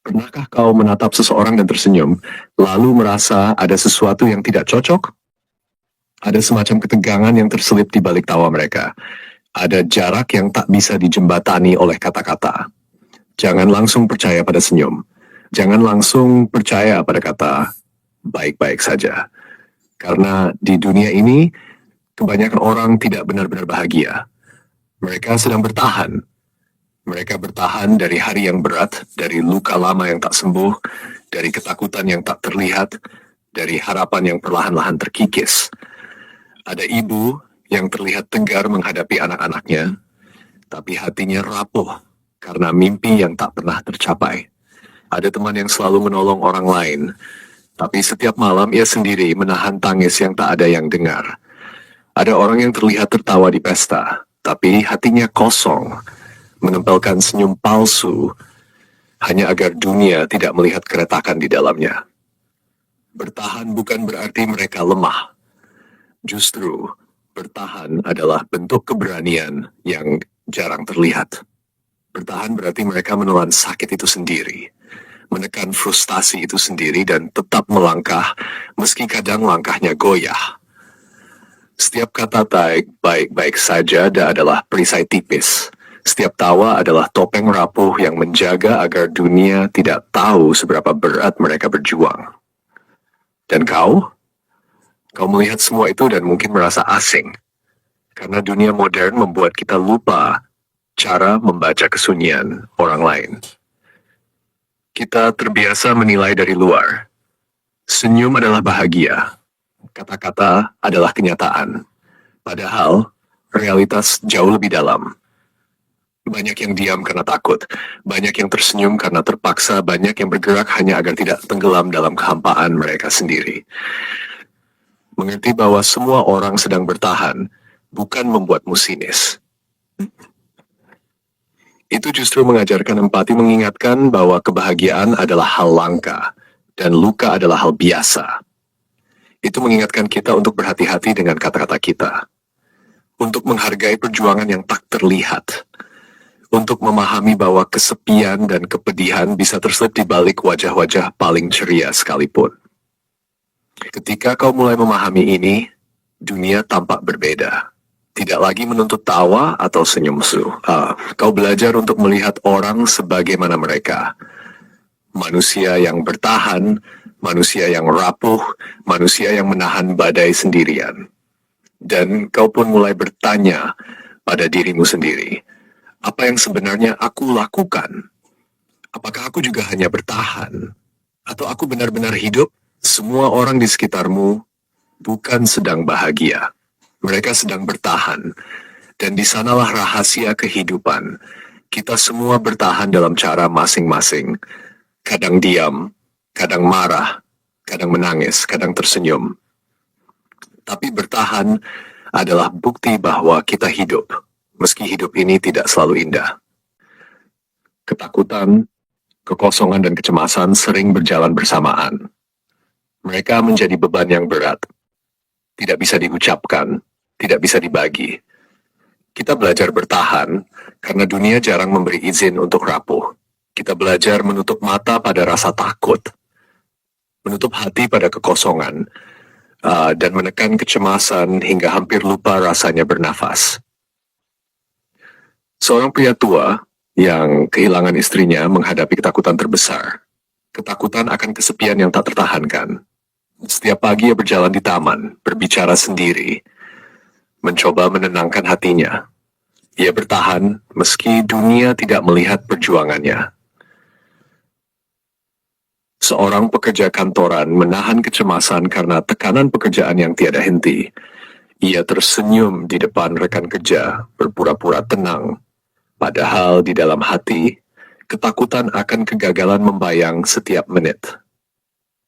Pernahkah kau menatap seseorang dan tersenyum, lalu merasa ada sesuatu yang tidak cocok? Ada semacam ketegangan yang terselip di balik tawa mereka. Ada jarak yang tak bisa dijembatani oleh kata-kata. Jangan langsung percaya pada senyum. Jangan langsung percaya pada kata baik-baik saja. Karena di dunia ini, kebanyakan orang tidak benar-benar bahagia. Mereka sedang bertahan. Mereka bertahan dari hari yang berat, dari luka lama yang tak sembuh, dari ketakutan yang tak terlihat, dari harapan yang perlahan-lahan terkikis. Ada ibu yang terlihat tegar menghadapi anak-anaknya, tapi hatinya rapuh karena mimpi yang tak pernah tercapai. Ada teman yang selalu menolong orang lain, tapi setiap malam ia sendiri menahan tangis yang tak ada yang dengar. Ada orang yang terlihat tertawa di pesta, tapi hatinya kosong, menempelkan senyum palsu, hanya agar dunia tidak melihat keretakan di dalamnya. Bertahan bukan berarti mereka lemah. Justru, bertahan adalah bentuk keberanian yang jarang terlihat. Bertahan berarti mereka menelan sakit itu sendiri, menekan frustasi itu sendiri dan tetap melangkah meski kadang langkahnya goyah. Setiap kata baik-baik saja adalah perisai tipis. Setiap tawa adalah topeng rapuh yang menjaga agar dunia tidak tahu seberapa berat mereka berjuang. Dan kau? Kau melihat semua itu dan mungkin merasa asing. Karena dunia modern membuat kita lupa cara membaca kesunyian orang lain. Kita terbiasa menilai dari luar. Senyum adalah bahagia. Kata-kata adalah kenyataan. Padahal, realitas jauh lebih dalam. Banyak yang diam karena takut. Banyak yang tersenyum karena terpaksa. Banyak yang bergerak hanya agar tidak tenggelam dalam kehampaan mereka sendiri. Mengerti bahwa semua orang sedang bertahan, bukan membuatmu sinis. Itu justru mengajarkan empati, mengingatkan bahwa kebahagiaan adalah hal langka, dan luka adalah hal biasa. Itu mengingatkan kita untuk berhati-hati dengan kata-kata kita, untuk menghargai perjuangan yang tak terlihat, untuk memahami bahwa kesepian dan kepedihan bisa terselip di balik wajah-wajah paling ceria sekalipun. Ketika kau mulai memahami ini, dunia tampak berbeda. Tidak lagi menuntut tawa atau senyum musuh. Kau belajar untuk melihat orang sebagaimana mereka. Manusia yang bertahan, manusia yang rapuh, manusia yang menahan badai sendirian. Dan kau pun mulai bertanya pada dirimu sendiri, apa yang sebenarnya aku lakukan? Apakah aku juga hanya bertahan? Atau aku benar-benar hidup? Semua orang di sekitarmu bukan sedang bahagia. Mereka sedang bertahan. Dan di sanalah rahasia kehidupan. Kita semua bertahan dalam cara masing-masing. Kadang diam, kadang marah, kadang menangis, kadang tersenyum. Tapi bertahan adalah bukti bahwa kita hidup, meski hidup ini tidak selalu indah. Ketakutan, kekosongan, dan kecemasan sering berjalan bersamaan. Mereka menjadi beban yang berat. Tidak bisa diucapkan, tidak bisa dibagi. Kita belajar bertahan karena dunia jarang memberi izin untuk rapuh. Kita belajar menutup mata pada rasa takut, menutup hati pada kekosongan, dan menekan kecemasan hingga hampir lupa rasanya bernafas. Seorang pria tua yang kehilangan istrinya menghadapi ketakutan terbesar. Ketakutan akan kesepian yang tak tertahankan. Setiap pagi ia berjalan di taman, berbicara sendiri, mencoba menenangkan hatinya. Ia bertahan meski dunia tidak melihat perjuangannya. Seorang pekerja kantoran menahan kecemasan karena tekanan pekerjaan yang tiada henti. Ia tersenyum di depan rekan kerja, berpura-pura tenang. Padahal di dalam hati, ketakutan akan kegagalan membayang setiap menit.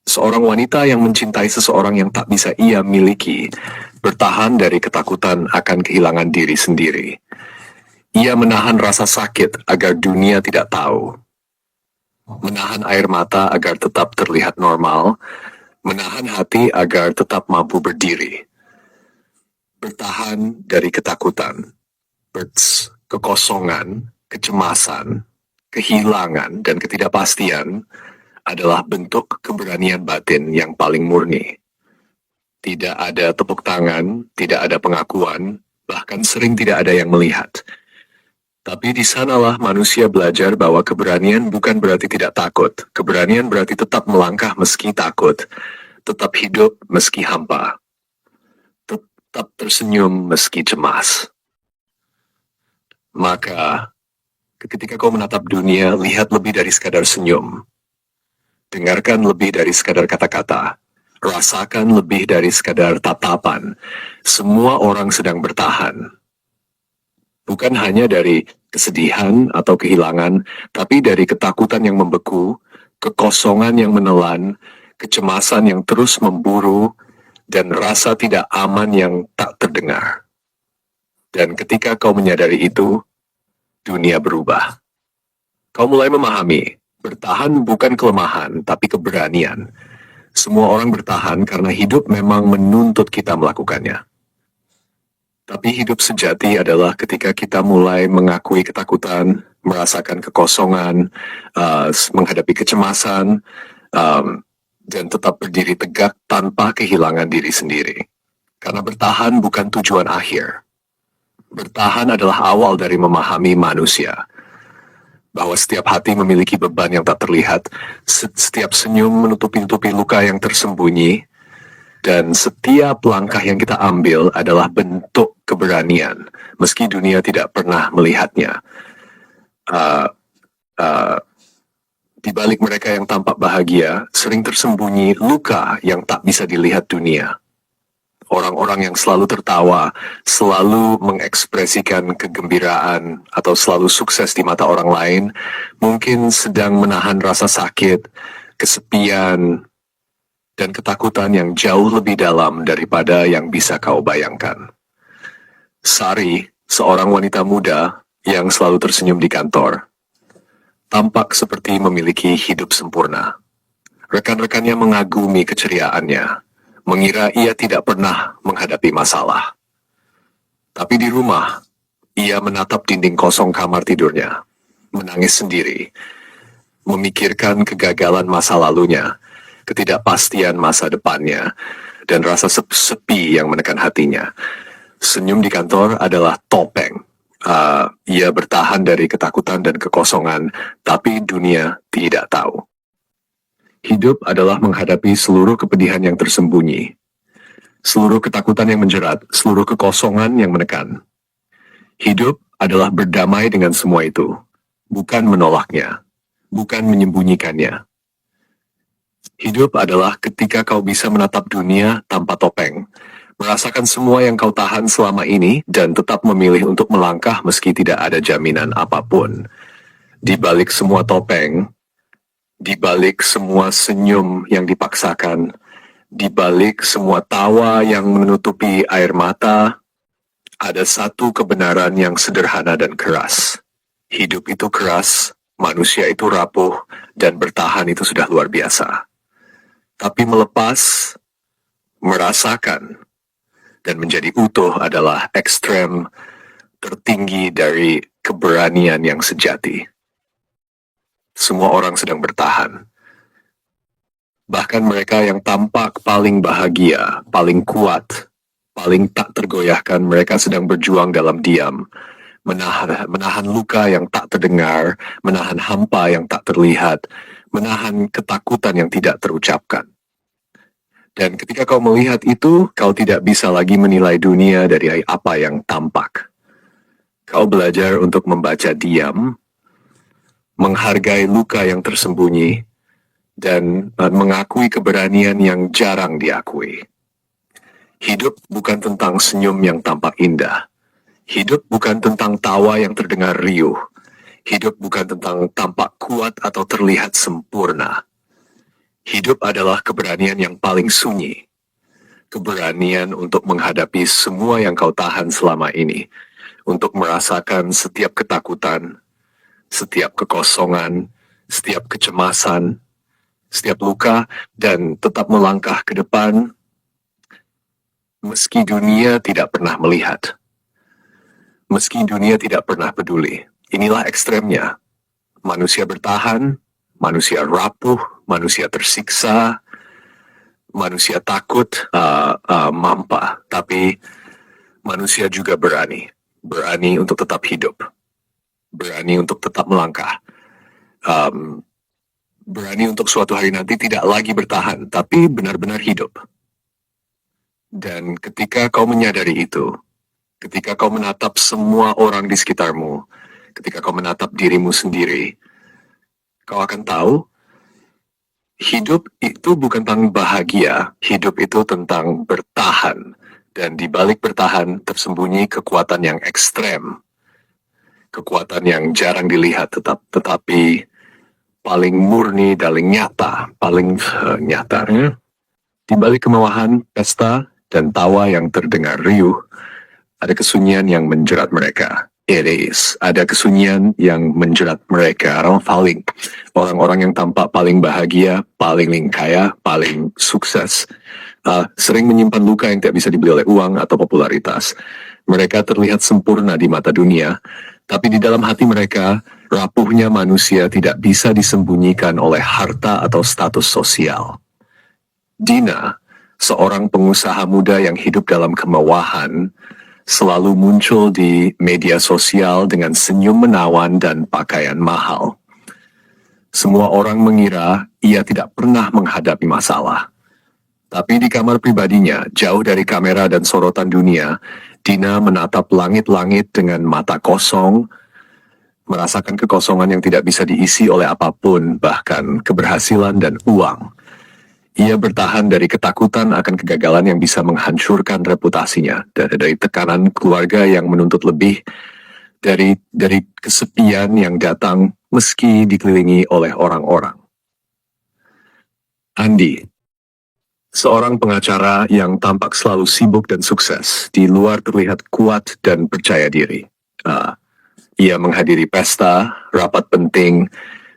Seorang wanita yang mencintai seseorang yang tak bisa ia miliki, bertahan dari ketakutan akan kehilangan diri sendiri. Ia menahan rasa sakit agar dunia tidak tahu. Menahan air mata agar tetap terlihat normal. Menahan hati agar tetap mampu berdiri. Bertahan dari ketakutan, kekosongan, kecemasan, kehilangan, dan ketidakpastian adalah bentuk keberanian batin yang paling murni. Tidak ada tepuk tangan, tidak ada pengakuan, bahkan sering tidak ada yang melihat. Tapi di sanalah manusia belajar bahwa keberanian bukan berarti tidak takut. Keberanian berarti tetap melangkah meski takut, tetap hidup meski hampa, tetap tersenyum meski cemas. Maka, ketika kau menatap dunia, lihat lebih dari sekadar senyum. Dengarkan lebih dari sekadar kata-kata. Rasakan lebih dari sekadar tatapan. Semua orang sedang bertahan. Bukan hanya dari kesedihan atau kehilangan, tapi dari ketakutan yang membeku, kekosongan yang menelan, kecemasan yang terus memburu, dan rasa tidak aman yang tak terdengar. Dan ketika kau menyadari itu, dunia berubah. Kau mulai memahami, bertahan bukan kelemahan, tapi keberanian. Semua orang bertahan karena hidup memang menuntut kita melakukannya. Tapi hidup sejati adalah ketika kita mulai mengakui ketakutan, merasakan kekosongan, menghadapi kecemasan, dan tetap berdiri tegak tanpa kehilangan diri sendiri. Karena bertahan bukan tujuan akhir. Bertahan adalah awal dari memahami manusia. Bahwa setiap hati memiliki beban yang tak terlihat, setiap senyum menutupi luka yang tersembunyi, dan setiap langkah yang kita ambil adalah bentuk keberanian, meski dunia tidak pernah melihatnya. Di balik mereka yang tampak bahagia, sering tersembunyi luka yang tak bisa dilihat dunia. Orang-orang yang selalu tertawa, selalu mengekspresikan kegembiraan, atau selalu sukses di mata orang lain, mungkin sedang menahan rasa sakit, kesepian, dan ketakutan yang jauh lebih dalam daripada yang bisa kau bayangkan. Sari, seorang wanita muda yang selalu tersenyum di kantor, tampak seperti memiliki hidup sempurna. Rekan-rekannya mengagumi keceriaannya, mengira ia tidak pernah menghadapi masalah. Tapi di rumah, ia menatap dinding kosong kamar tidurnya, menangis sendiri, memikirkan kegagalan masa lalunya, ketidakpastian masa depannya, dan rasa sepi yang menekan hatinya. Senyum di kantor adalah topeng. Ia bertahan dari ketakutan dan kekosongan, tapi dunia tidak tahu. Hidup adalah menghadapi seluruh kepedihan yang tersembunyi, seluruh ketakutan yang menjerat, seluruh kekosongan yang menekan. Hidup adalah berdamai dengan semua itu, bukan menolaknya, bukan menyembunyikannya. Hidup adalah ketika kau bisa menatap dunia tanpa topeng, merasakan semua yang kau tahan selama ini, dan tetap memilih untuk melangkah meski tidak ada jaminan apapun. Di balik semua topeng, di balik semua senyum yang dipaksakan, di balik semua tawa yang menutupi air mata, ada satu kebenaran yang sederhana dan keras. Hidup itu keras, manusia itu rapuh, dan bertahan itu sudah luar biasa. Tapi melepas, merasakan, dan menjadi utuh adalah ekstrem tertinggi dari keberanian yang sejati. Semua orang sedang bertahan. Bahkan mereka yang tampak paling bahagia, paling kuat, paling tak tergoyahkan, mereka sedang berjuang dalam diam, menahan luka yang tak terdengar, menahan hampa yang tak terlihat, menahan ketakutan yang tidak terucapkan. Dan ketika kau melihat itu, kau tidak bisa lagi menilai dunia dari apa yang tampak. Kau belajar untuk membaca diam, menghargai luka yang tersembunyi, dan mengakui keberanian yang jarang diakui. Hidup bukan tentang senyum yang tampak indah. Hidup bukan tentang tawa yang terdengar riuh. Hidup bukan tentang tampak kuat atau terlihat sempurna. Hidup adalah keberanian yang paling sunyi. Keberanian untuk menghadapi semua yang kau tahan selama ini. Untuk merasakan setiap ketakutan, setiap kekosongan, setiap kecemasan, setiap luka, dan tetap melangkah ke depan meski dunia tidak pernah melihat. Meski dunia tidak pernah peduli. Inilah ekstremnya. Manusia bertahan, manusia rapuh, manusia tersiksa, manusia takut, mampa. Tapi manusia juga berani. Berani untuk tetap hidup. Berani untuk tetap melangkah. Berani untuk suatu hari nanti tidak lagi bertahan, tapi benar-benar hidup. Dan ketika kau menyadari itu, ketika kau menatap semua orang di sekitarmu, ketika kau menatap dirimu sendiri, kau akan tahu, hidup itu bukan tentang bahagia, hidup itu tentang bertahan. Dan di balik bertahan tersembunyi kekuatan yang ekstrem. Kekuatan yang jarang dilihat, tetapi paling murni, paling nyata, paling nyata. Di balik kemewahan, pesta, dan tawa yang terdengar riuh, ada kesunyian yang menjerat mereka. Ada kesunyian yang menjerat mereka. Orang-orang yang tampak paling bahagia, paling kaya, paling sukses, sering menyimpan luka yang tidak bisa dibeli oleh uang atau popularitas. Mereka terlihat sempurna di mata dunia, tapi di dalam hati mereka, rapuhnya manusia tidak bisa disembunyikan oleh harta atau status sosial. Dina, seorang pengusaha muda yang hidup dalam kemewahan, selalu muncul di media sosial dengan senyum menawan dan pakaian mahal. Semua orang mengira ia tidak pernah menghadapi masalah. Tapi di kamar pribadinya, jauh dari kamera dan sorotan dunia, Dina menatap langit-langit dengan mata kosong, merasakan kekosongan yang tidak bisa diisi oleh apapun, bahkan keberhasilan dan uang. Ia bertahan dari ketakutan akan kegagalan yang bisa menghancurkan reputasinya, dari tekanan keluarga yang menuntut lebih, dari kesepian yang datang meski dikelilingi oleh orang-orang. Andi, seorang pengacara yang tampak selalu sibuk dan sukses, di luar terlihat kuat dan percaya diri. Ia menghadiri pesta, rapat penting,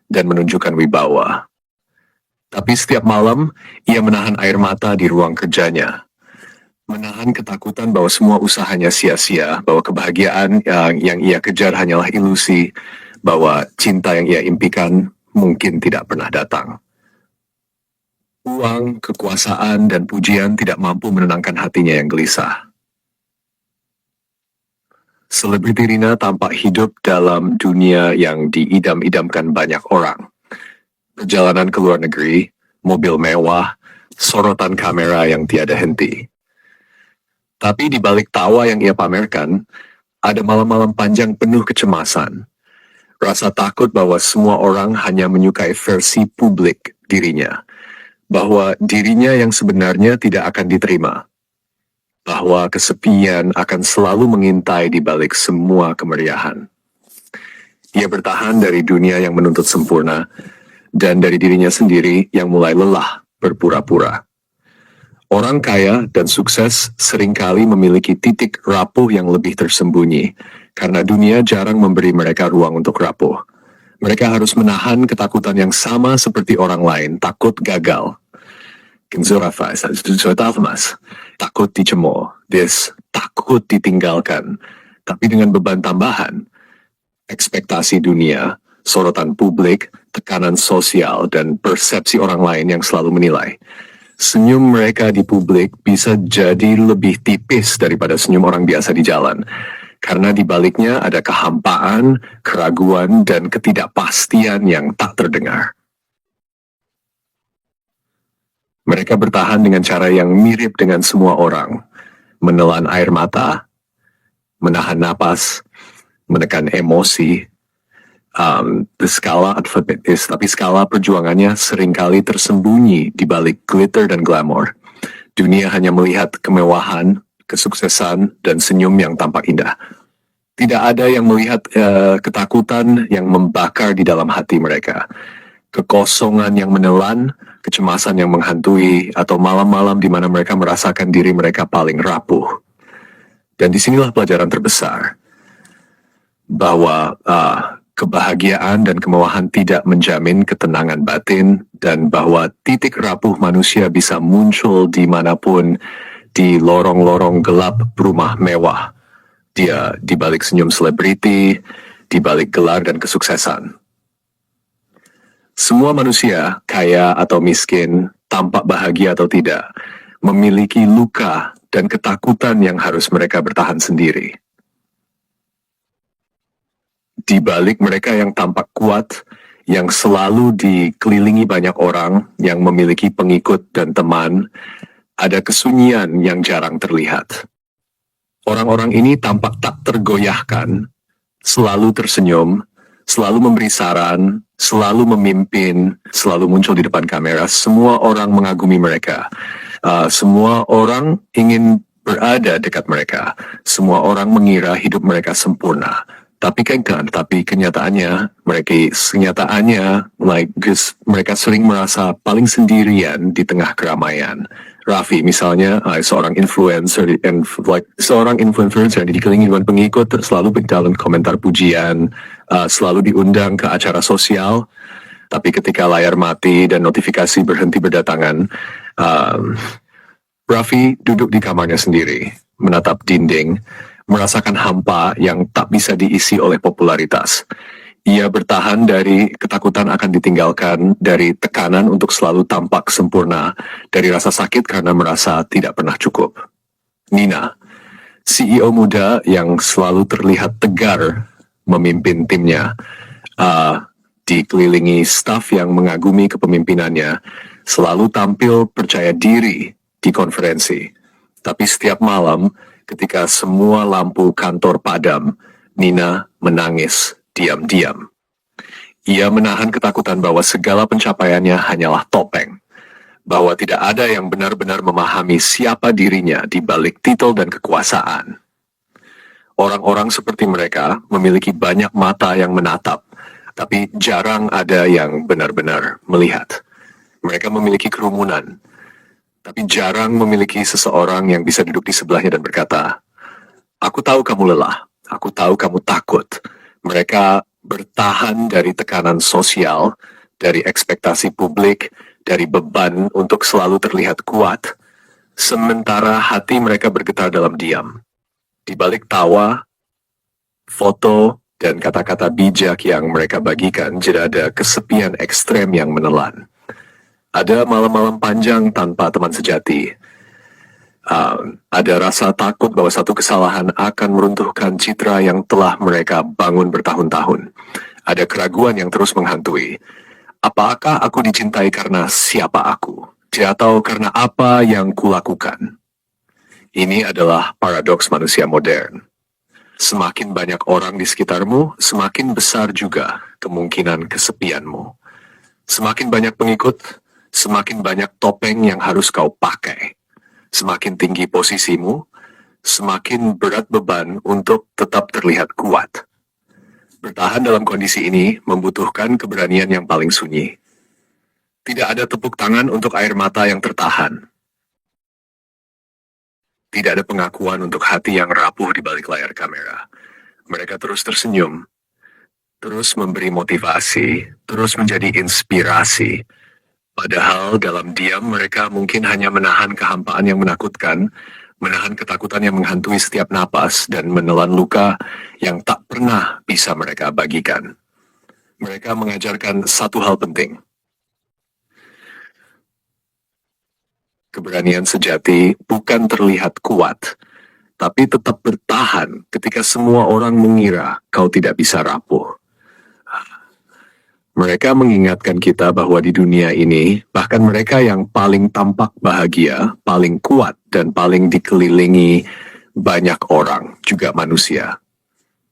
dan menunjukkan wibawa. Tapi setiap malam, ia menahan air mata di ruang kerjanya. Menahan ketakutan bahwa semua usahanya sia-sia, bahwa kebahagiaan yang ia kejar hanyalah ilusi, bahwa cinta yang ia impikan mungkin tidak pernah datang. Uang, kekuasaan, dan pujian tidak mampu menenangkan hatinya yang gelisah. Selebriti Rina tampak hidup dalam dunia yang diidam-idamkan banyak orang. Perjalanan ke luar negeri, mobil mewah, sorotan kamera yang tiada henti. Tapi di balik tawa yang ia pamerkan, ada malam-malam panjang penuh kecemasan. Rasa takut bahwa semua orang hanya menyukai versi publik dirinya. Bahwa dirinya yang sebenarnya tidak akan diterima. Bahwa kesepian akan selalu mengintai di balik semua kemeriahan. Ia bertahan dari dunia yang menuntut sempurna, dan dari dirinya sendiri yang mulai lelah berpura-pura. Orang kaya dan sukses seringkali memiliki titik rapuh yang lebih tersembunyi, karena dunia jarang memberi mereka ruang untuk rapuh. Mereka harus menahan ketakutan yang sama seperti orang lain, takut gagal. Takut dicemooh, takut ditinggalkan, tapi dengan beban tambahan, ekspektasi dunia, sorotan publik, tekanan sosial, dan persepsi orang lain yang selalu menilai. Senyum mereka di publik bisa jadi lebih tipis daripada senyum orang biasa di jalan. Karena di baliknya ada kehampaan, keraguan, dan ketidakpastian yang tak terdengar. Mereka bertahan dengan cara yang mirip dengan semua orang. Menelan air mata, menahan napas, menekan emosi. Skala alfabetis, tapi skala perjuangannya seringkali tersembunyi di balik glitter dan glamour. Dunia hanya melihat kemewahan, kesuksesan, dan senyum yang tampak indah. Tidak ada yang melihat ketakutan yang membakar di dalam hati mereka. Kekosongan yang menelan, kecemasan yang menghantui, atau malam-malam di mana mereka merasakan diri mereka paling rapuh. Dan disinilah pelajaran terbesar. Bahwa kebahagiaan dan kemewahan tidak menjamin ketenangan batin, dan bahwa titik rapuh manusia bisa muncul dimanapun, di lorong-lorong gelap rumah mewah, dia di balik senyum selebriti, di balik gelar dan kesuksesan. Semua manusia, kaya atau miskin, tampak bahagia atau tidak, memiliki luka dan ketakutan yang harus mereka bertahan sendiri. Di balik mereka yang tampak kuat, yang selalu dikelilingi banyak orang, yang memiliki pengikut dan teman, ada kesunyian yang jarang terlihat. Orang-orang ini tampak tak tergoyahkan, selalu tersenyum, selalu memberi saran, selalu memimpin, selalu muncul di depan kamera. Semua orang mengagumi mereka. Semua orang ingin berada dekat mereka. Semua orang mengira hidup mereka sempurna. Tapi kenyataannya, mereka sering merasa paling sendirian di tengah keramaian. Raffi misalnya, seorang influencer yang dikelilingi dengan pengikut, selalu dalam komentar pujian, selalu diundang ke acara sosial, tapi ketika layar mati dan notifikasi berhenti berdatangan, Raffi duduk di kamarnya sendiri, menatap dinding, merasakan hampa yang tak bisa diisi oleh popularitas. Ia bertahan dari ketakutan akan ditinggalkan, dari tekanan untuk selalu tampak sempurna, dari rasa sakit karena merasa tidak pernah cukup. Nina, CEO muda yang selalu terlihat tegar memimpin timnya, dikelilingi staf yang mengagumi kepemimpinannya, selalu tampil percaya diri di konferensi. Tapi setiap malam, ketika semua lampu kantor padam, Nina menangis diam-diam. Ia menahan ketakutan bahwa segala pencapaiannya hanyalah topeng, bahwa tidak ada yang benar-benar memahami siapa dirinya di balik titel dan kekuasaan. Orang-orang seperti mereka memiliki banyak mata yang menatap, tapi jarang ada yang benar-benar melihat. Mereka memiliki kerumunan, tapi jarang memiliki seseorang yang bisa duduk di sebelahnya dan berkata, "Aku tahu kamu lelah, aku tahu kamu takut." Mereka bertahan dari tekanan sosial, dari ekspektasi publik, dari beban untuk selalu terlihat kuat, sementara hati mereka bergetar dalam diam. Di balik tawa, foto, dan kata-kata bijak yang mereka bagikan, ada kesepian ekstrem yang menelan. Ada malam-malam panjang tanpa teman sejati. Ada rasa takut bahwa satu kesalahan akan meruntuhkan citra yang telah mereka bangun bertahun-tahun. Ada keraguan yang terus menghantui. Apakah aku dicintai karena siapa aku? Atau karena apa yang kulakukan? Ini adalah paradoks manusia modern. Semakin banyak orang di sekitarmu, semakin besar juga kemungkinan kesepianmu. Semakin banyak pengikut, semakin banyak topeng yang harus kau pakai. Semakin tinggi posisimu, semakin berat beban untuk tetap terlihat kuat. Bertahan dalam kondisi ini membutuhkan keberanian yang paling sunyi. Tidak ada tepuk tangan untuk air mata yang tertahan. Tidak ada pengakuan untuk hati yang rapuh di balik layar kamera. Mereka terus tersenyum, terus memberi motivasi, terus menjadi inspirasi. Padahal dalam diam mereka mungkin hanya menahan kehampaan yang menakutkan, menahan ketakutan yang menghantui setiap napas, dan menelan luka yang tak pernah bisa mereka bagikan. Mereka mengajarkan satu hal penting. Keberanian sejati bukan terlihat kuat, tapi tetap bertahan ketika semua orang mengira kau tidak bisa rapuh. Mereka mengingatkan kita bahwa di dunia ini, bahkan mereka yang paling tampak bahagia, paling kuat, dan paling dikelilingi banyak orang, juga manusia.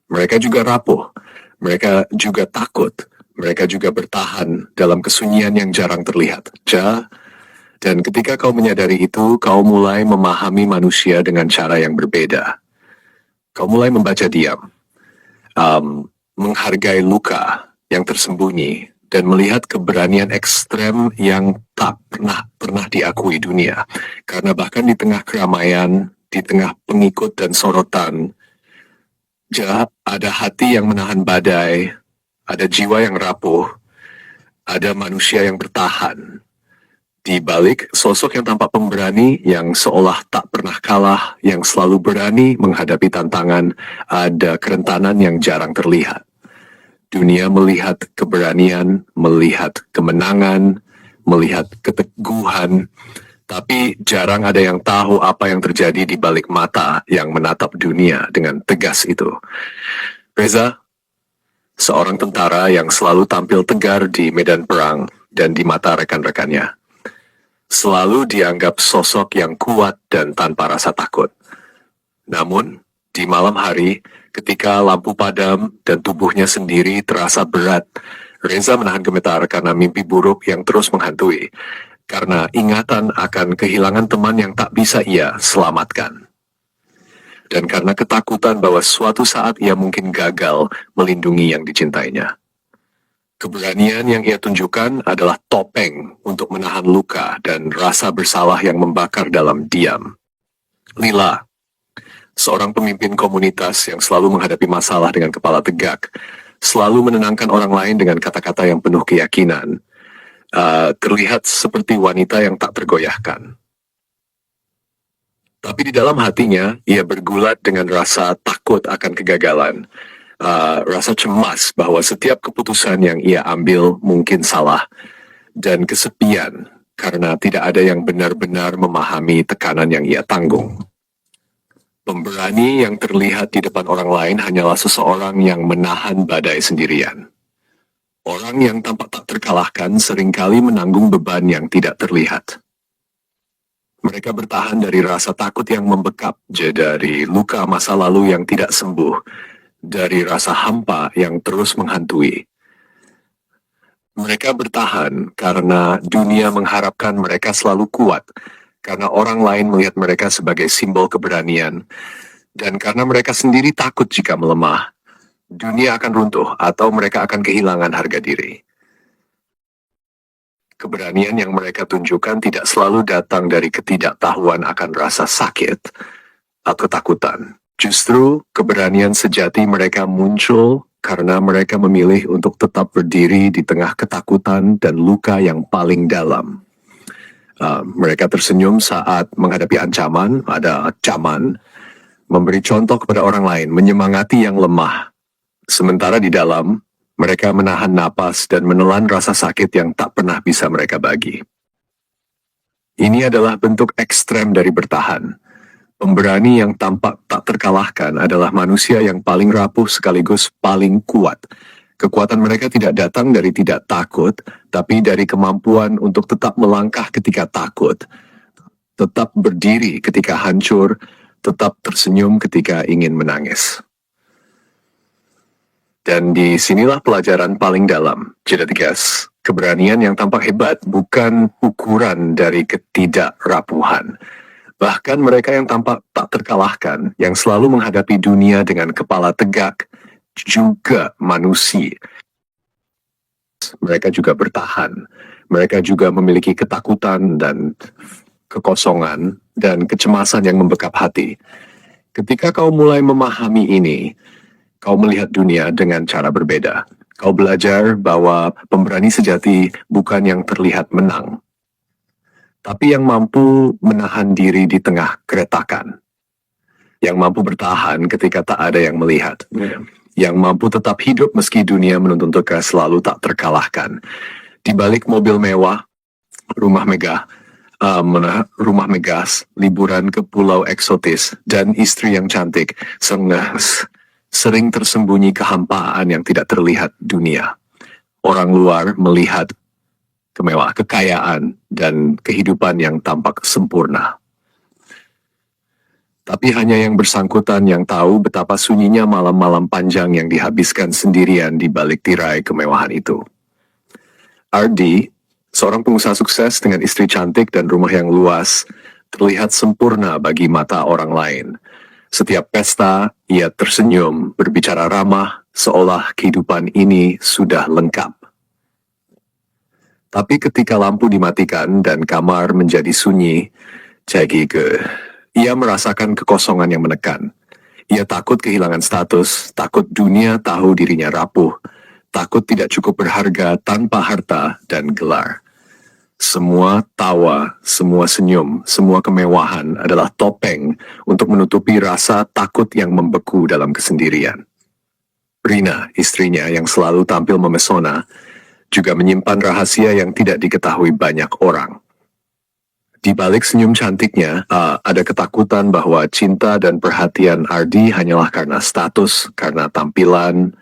Mereka juga rapuh, mereka juga takut, mereka juga bertahan dalam kesunyian yang jarang terlihat. Dan ketika kau menyadari itu, kau mulai memahami manusia dengan cara yang berbeda. Kau mulai membaca diam, menghargai luka yang tersembunyi, dan melihat keberanian ekstrem yang tak pernah diakui dunia. Karena bahkan di tengah keramaian, di tengah pengikut dan sorotan, ada hati yang menahan badai, ada jiwa yang rapuh, ada manusia yang bertahan. Di balik sosok yang tampak pemberani, yang seolah tak pernah kalah, yang selalu berani menghadapi tantangan, ada kerentanan yang jarang terlihat. Dunia melihat keberanian, melihat kemenangan, melihat keteguhan, tapi jarang ada yang tahu apa yang terjadi di balik mata yang menatap dunia dengan tegas itu. Reza, seorang tentara yang selalu tampil tegar di medan perang dan di mata rekan-rekannya. Selalu dianggap sosok yang kuat dan tanpa rasa takut. Namun, di malam hari, ketika lampu padam dan tubuhnya sendiri terasa berat, Reza menahan gemetar karena mimpi buruk yang terus menghantui, karena ingatan akan kehilangan teman yang tak bisa ia selamatkan. Dan karena ketakutan bahwa suatu saat ia mungkin gagal melindungi yang dicintainya. Keberanian yang ia tunjukkan adalah topeng untuk menahan luka dan rasa bersalah yang membakar dalam diam. Lila, seorang pemimpin komunitas yang selalu menghadapi masalah dengan kepala tegak, selalu menenangkan orang lain dengan kata-kata yang penuh keyakinan, terlihat seperti wanita yang tak tergoyahkan. Tapi di dalam hatinya, ia bergulat dengan rasa takut akan kegagalan, rasa cemas bahwa setiap keputusan yang ia ambil mungkin salah, dan kesepian karena tidak ada yang benar-benar memahami tekanan yang ia tanggung. Pemberani yang terlihat di depan orang lain hanyalah seseorang yang menahan badai sendirian. Orang yang tampak tak terkalahkan seringkali menanggung beban yang tidak terlihat. Mereka bertahan dari rasa takut yang membekap, dari luka masa lalu yang tidak sembuh, dari rasa hampa yang terus menghantui. Mereka bertahan karena dunia mengharapkan mereka selalu kuat, karena orang lain melihat mereka sebagai simbol keberanian, dan karena mereka sendiri takut jika melemah, dunia akan runtuh atau mereka akan kehilangan harga diri. Keberanian yang mereka tunjukkan tidak selalu datang dari ketidaktahuan akan rasa sakit atau ketakutan. Justru keberanian sejati mereka muncul karena mereka memilih untuk tetap berdiri di tengah ketakutan dan luka yang paling dalam. Mereka tersenyum saat menghadapi ancaman, ada ancaman, memberi contoh kepada orang lain, menyemangati yang lemah. Sementara di dalam, mereka menahan napas dan menelan rasa sakit yang tak pernah bisa mereka bagi. Ini adalah bentuk ekstrem dari bertahan. Pemberani yang tampak tak terkalahkan adalah manusia yang paling rapuh sekaligus paling kuat. Kekuatan mereka tidak datang dari tidak takut, tapi dari kemampuan untuk tetap melangkah ketika takut, tetap berdiri ketika hancur, tetap tersenyum ketika ingin menangis. Dan disinilah pelajaran paling dalam, Jeda Tegas. Keberanian yang tampak hebat bukan ukuran dari ketidakrapuhan. Bahkan mereka yang tampak tak terkalahkan, yang selalu menghadapi dunia dengan kepala tegak, juga manusia. Mereka juga bertahan. Mereka juga memiliki ketakutan dan kekosongan dan kecemasan yang membekap hati. Ketika kau mulai memahami ini, kau melihat dunia dengan cara berbeda. Kau belajar bahwa pemberani sejati bukan yang terlihat menang, tapi yang mampu menahan diri di tengah keretakan. Yang mampu bertahan ketika tak ada yang melihat. Yang mampu tetap hidup meski dunia menuntun tegas selalu tak terkalahkan. Di balik mobil mewah, rumah megah, rumah megas, liburan ke pulau eksotis, dan istri yang cantik, sering tersembunyi kehampaan yang tidak terlihat dunia. Orang luar melihat kemewahan, kekayaan, dan kehidupan yang tampak sempurna. Tapi hanya yang bersangkutan yang tahu betapa sunyinya malam-malam panjang yang dihabiskan sendirian di balik tirai kemewahan itu. RD, seorang pengusaha sukses dengan istri cantik dan rumah yang luas, terlihat sempurna bagi mata orang lain. Setiap pesta, ia tersenyum, berbicara ramah, seolah kehidupan ini sudah lengkap. Tapi ketika lampu dimatikan dan kamar menjadi sunyi, ia merasakan kekosongan yang menekan. Ia takut kehilangan status, takut dunia tahu dirinya rapuh, takut tidak cukup berharga tanpa harta dan gelar. Semua tawa, semua senyum, semua kemewahan adalah topeng untuk menutupi rasa takut yang membeku dalam kesendirian. Rina, istrinya yang selalu tampil memesona, juga menyimpan rahasia yang tidak diketahui banyak orang. Di balik senyum cantiknya, ada ketakutan bahwa cinta dan perhatian Ardi hanyalah karena status, karena tampilan,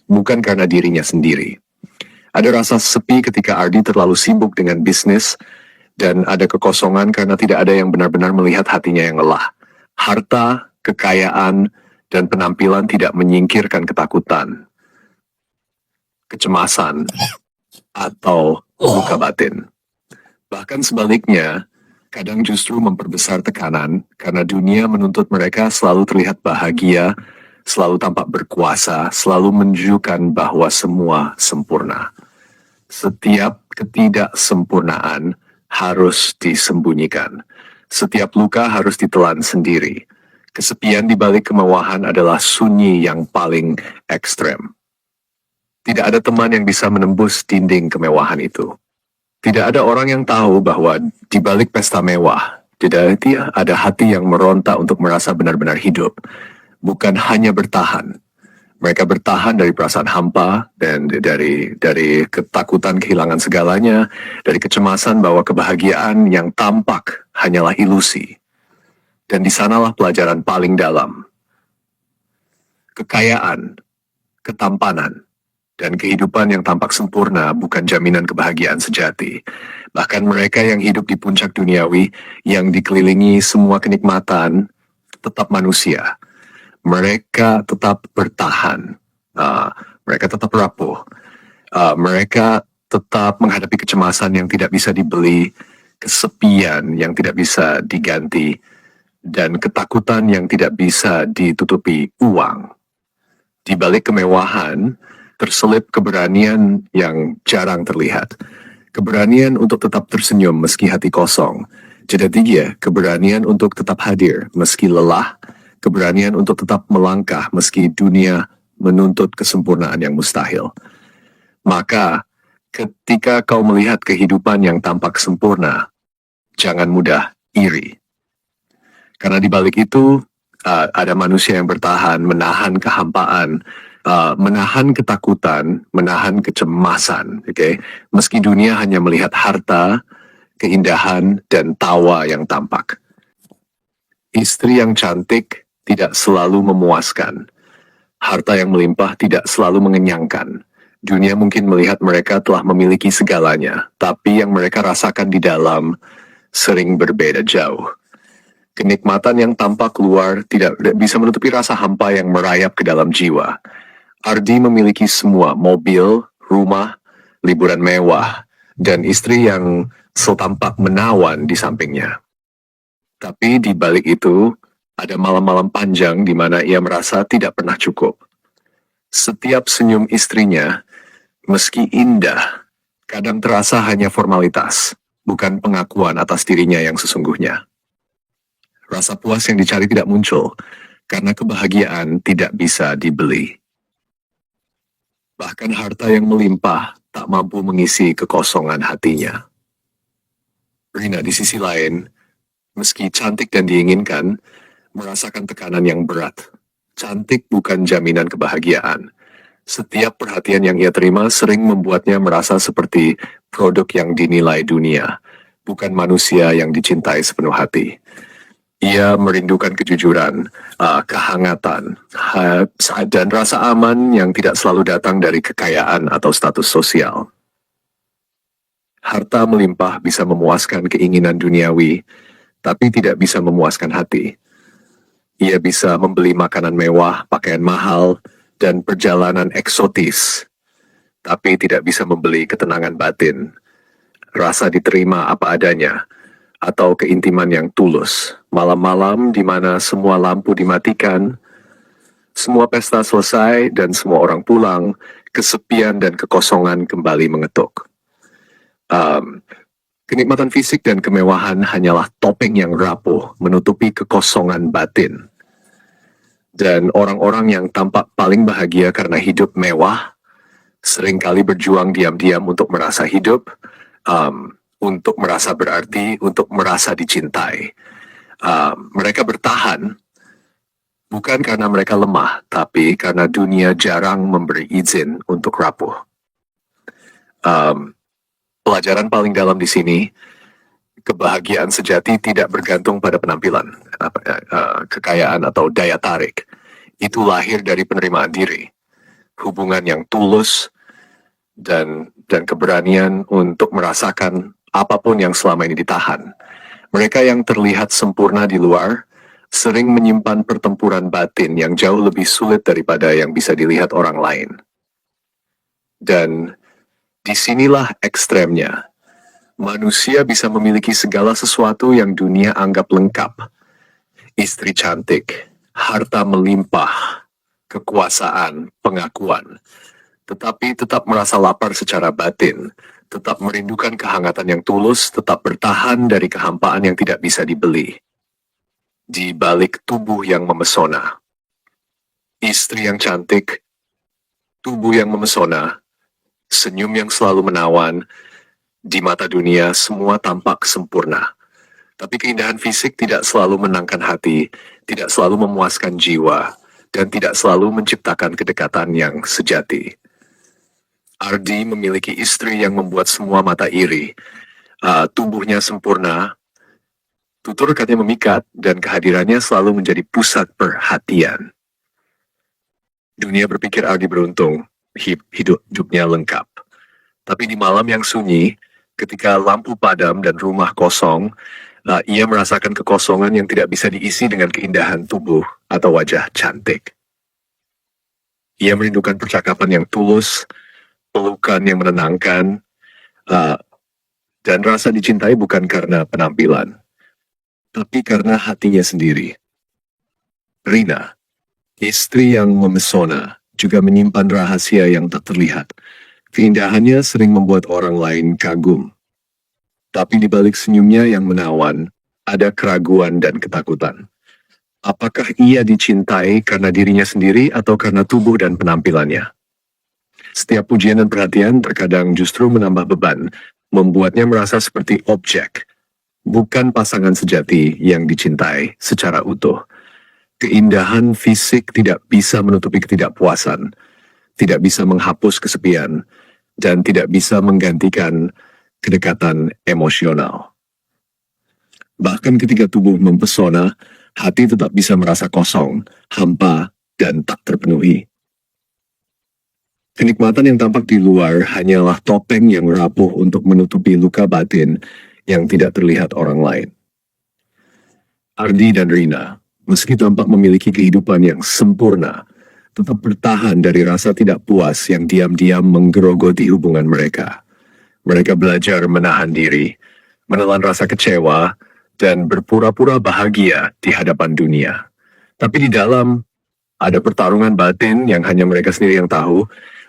bukan karena dirinya sendiri. Ada rasa sepi ketika Ardi terlalu sibuk dengan bisnis, dan ada kekosongan karena tidak ada yang benar-benar melihat hatinya yang lelah. Harta, kekayaan, dan penampilan tidak menyingkirkan ketakutan, kecemasan, atau luka batin. Bahkan sebaliknya, kadang justru memperbesar tekanan karena dunia menuntut mereka selalu terlihat bahagia, selalu tampak berkuasa, selalu menunjukkan bahwa semua sempurna. Setiap ketidaksempurnaan harus disembunyikan. Setiap luka harus ditelan sendiri. Kesepian di balik kemewahan adalah sunyi yang paling ekstrem. Tidak ada teman yang bisa menembus dinding kemewahan itu. Tidak ada orang yang tahu bahwa di balik pesta mewah, tidak ada hati yang meronta untuk merasa benar-benar hidup. Bukan hanya bertahan. Mereka bertahan dari perasaan hampa dan dari ketakutan kehilangan segalanya, dari kecemasan bahwa kebahagiaan yang tampak hanyalah ilusi. Dan di sanalah pelajaran paling dalam. Kekayaan, ketampanan, dan kehidupan yang tampak sempurna bukan jaminan kebahagiaan sejati. Bahkan mereka yang hidup di puncak duniawi, yang dikelilingi semua kenikmatan, tetap manusia. Mereka tetap bertahan. Mereka tetap rapuh. Mereka tetap menghadapi kecemasan yang tidak bisa dibeli, kesepian yang tidak bisa diganti, dan ketakutan yang tidak bisa ditutupi uang. Di balik kemewahan, terselip keberanian yang jarang terlihat. Keberanian untuk tetap tersenyum meski hati kosong. Jadi keberanian untuk tetap hadir meski lelah. Keberanian untuk tetap melangkah meski dunia menuntut kesempurnaan yang mustahil. Maka, ketika kau melihat kehidupan yang tampak sempurna, jangan mudah iri. Karena di balik itu, ada manusia yang bertahan, menahan kehampaan, menahan ketakutan, menahan kecemasan, meski dunia hanya melihat harta, keindahan, dan tawa yang tampak. Istri yang cantik tidak selalu memuaskan. Harta yang melimpah tidak selalu mengenyangkan. Dunia mungkin melihat mereka telah memiliki segalanya, tapi yang mereka rasakan di dalam sering berbeda jauh. Kenikmatan yang tampak luar tidak bisa menutupi rasa hampa yang merayap ke dalam jiwa. Ardi memiliki semua, mobil, rumah, liburan mewah, dan istri yang setampak menawan di sampingnya. Tapi di balik itu, ada malam-malam panjang di mana ia merasa tidak pernah cukup. Setiap senyum istrinya, meski indah, kadang terasa hanya formalitas, bukan pengakuan atas dirinya yang sesungguhnya. Rasa puas yang dicari tidak muncul, karena kebahagiaan tidak bisa dibeli. Bahkan harta yang melimpah tak mampu mengisi kekosongan hatinya. Rina di sisi lain, meski cantik dan diinginkan, merasakan tekanan yang berat. Cantik bukan jaminan kebahagiaan. Setiap perhatian yang ia terima sering membuatnya merasa seperti produk yang dinilai dunia, bukan manusia yang dicintai sepenuh hati. Ia merindukan kejujuran, kehangatan, dan rasa aman yang tidak selalu datang dari kekayaan atau status sosial. Harta melimpah bisa memuaskan keinginan duniawi, tapi tidak bisa memuaskan hati. Ia bisa membeli makanan mewah, pakaian mahal, dan perjalanan eksotis, tapi tidak bisa membeli ketenangan batin, rasa diterima apa adanya, atau keintiman yang tulus. Malam-malam di mana semua lampu dimatikan, semua pesta selesai dan semua orang pulang, kesepian dan kekosongan kembali mengetuk. Kenikmatan fisik dan kemewahan hanyalah topeng yang rapuh menutupi kekosongan batin. Dan orang-orang yang tampak paling bahagia karena hidup mewah, seringkali berjuang diam-diam untuk merasa hidup, untuk merasa berarti, untuk merasa dicintai. Mereka bertahan, Bukan karena mereka lemah, tapi karena dunia jarang memberi izin untuk rapuh. Pelajaran paling dalam di sini, kebahagiaan sejati tidak bergantung pada penampilan, kekayaan atau daya tarik. Itu lahir dari penerimaan diri, hubungan yang tulus, dan keberanian untuk merasakan apapun yang selama ini ditahan. Mereka yang terlihat sempurna di luar sering menyimpan pertempuran batin yang jauh lebih sulit daripada yang bisa dilihat orang lain. Dan disinilah ekstremnya. Manusia bisa memiliki segala sesuatu yang dunia anggap lengkap. Istri cantik, harta melimpah, kekuasaan, pengakuan. Tetapi tetap merasa lapar secara batin, tetap merindukan kehangatan yang tulus, tetap bertahan dari kehampaan yang tidak bisa dibeli. Di balik tubuh yang memesona. Istri yang cantik, tubuh yang memesona, senyum yang selalu menawan, di mata dunia semua tampak sempurna. Tapi keindahan fisik tidak selalu menangkan hati, tidak selalu memuaskan jiwa, dan tidak selalu menciptakan kedekatan yang sejati. Ardi memiliki istri yang membuat semua mata iri. Tubuhnya sempurna, tutur katanya memikat, dan kehadirannya selalu menjadi pusat perhatian. Dunia berpikir Ardi beruntung, hidupnya lengkap. Tapi di malam yang sunyi, ketika lampu padam dan rumah kosong, ia merasakan kekosongan yang tidak bisa diisi dengan keindahan tubuh atau wajah cantik. Ia merindukan percakapan yang tulus, pelukan yang menenangkan, dan rasa dicintai bukan karena penampilan, tapi karena hatinya sendiri. Rina, istri yang memesona, juga menyimpan rahasia yang tak terlihat. Keindahannya sering membuat orang lain kagum. Tapi di balik senyumnya yang menawan, ada keraguan dan ketakutan. Apakah ia dicintai karena dirinya sendiri atau karena tubuh dan penampilannya? Setiap pujian dan perhatian terkadang justru menambah beban, membuatnya merasa seperti objek, bukan pasangan sejati yang dicintai secara utuh. Keindahan fisik tidak bisa menutupi ketidakpuasan, tidak bisa menghapus kesepian, dan tidak bisa menggantikan kedekatan emosional. Bahkan ketika tubuh mempesona, hati tetap bisa merasa kosong, hampa, dan tak terpenuhi. Kenikmatan yang tampak di luar hanyalah topeng yang rapuh untuk menutupi luka batin yang tidak terlihat orang lain. Ardi dan Rina, meski tampak memiliki kehidupan yang sempurna, tetap bertahan dari rasa tidak puas yang diam-diam menggerogoti hubungan mereka. Mereka belajar menahan diri, menelan rasa kecewa, dan berpura-pura bahagia di hadapan dunia. Tapi di dalam, ada pertarungan batin yang hanya mereka sendiri yang tahu,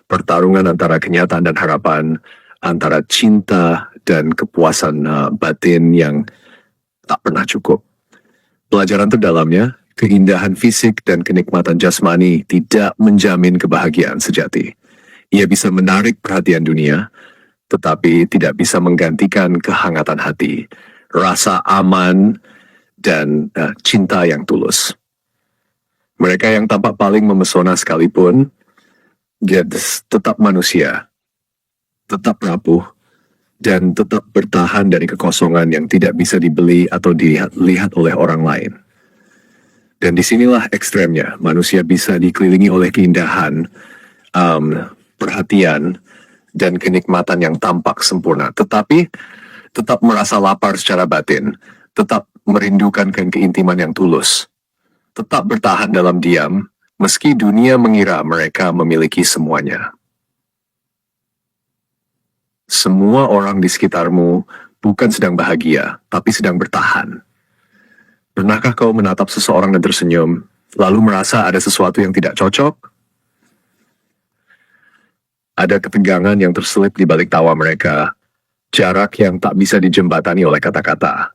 pertarungan antara kenyataan dan harapan, antara cinta dan kepuasan batin yang tak pernah cukup. Pelajaran terdalamnya, keindahan fisik dan kenikmatan jasmani tidak menjamin kebahagiaan sejati. Ia bisa menarik perhatian dunia, tetapi tidak bisa menggantikan kehangatan hati, rasa aman, dan cinta yang tulus. Mereka yang tampak paling memesona sekalipun, dia tetap manusia, tetap rapuh, dan tetap bertahan dari kekosongan yang tidak bisa dibeli atau dilihat oleh orang lain. Dan disinilah ekstremnya, manusia bisa dikelilingi oleh keindahan, perhatian, dan kenikmatan yang tampak sempurna, tetapi tetap merasa lapar secara batin, tetap merindukan keintiman yang tulus, tetap bertahan dalam diam, meski dunia mengira mereka memiliki semuanya. Semua orang di sekitarmu bukan sedang bahagia, tapi sedang bertahan. Pernahkah kau menatap seseorang dan tersenyum, lalu merasa ada sesuatu yang tidak cocok? Ada ketegangan yang terselip di balik tawa mereka, jarak yang tak bisa dijembatani oleh kata-kata.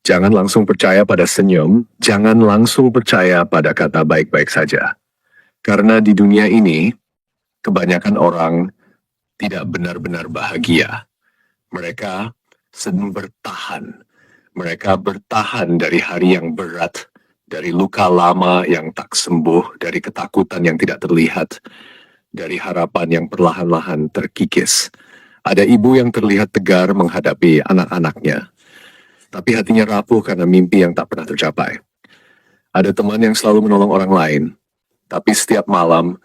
Jangan langsung percaya pada senyum, jangan langsung percaya pada kata baik-baik saja. Karena di dunia ini, kebanyakan orang tidak benar-benar bahagia. Mereka sedang bertahan. Mereka bertahan dari hari yang berat, dari luka lama yang tak sembuh, dari ketakutan yang tidak terlihat, dari harapan yang perlahan-lahan terkikis. Ada ibu yang terlihat tegar menghadapi anak-anaknya, tapi hatinya rapuh karena mimpi yang tak pernah tercapai. Ada teman yang selalu menolong orang lain, tapi setiap malam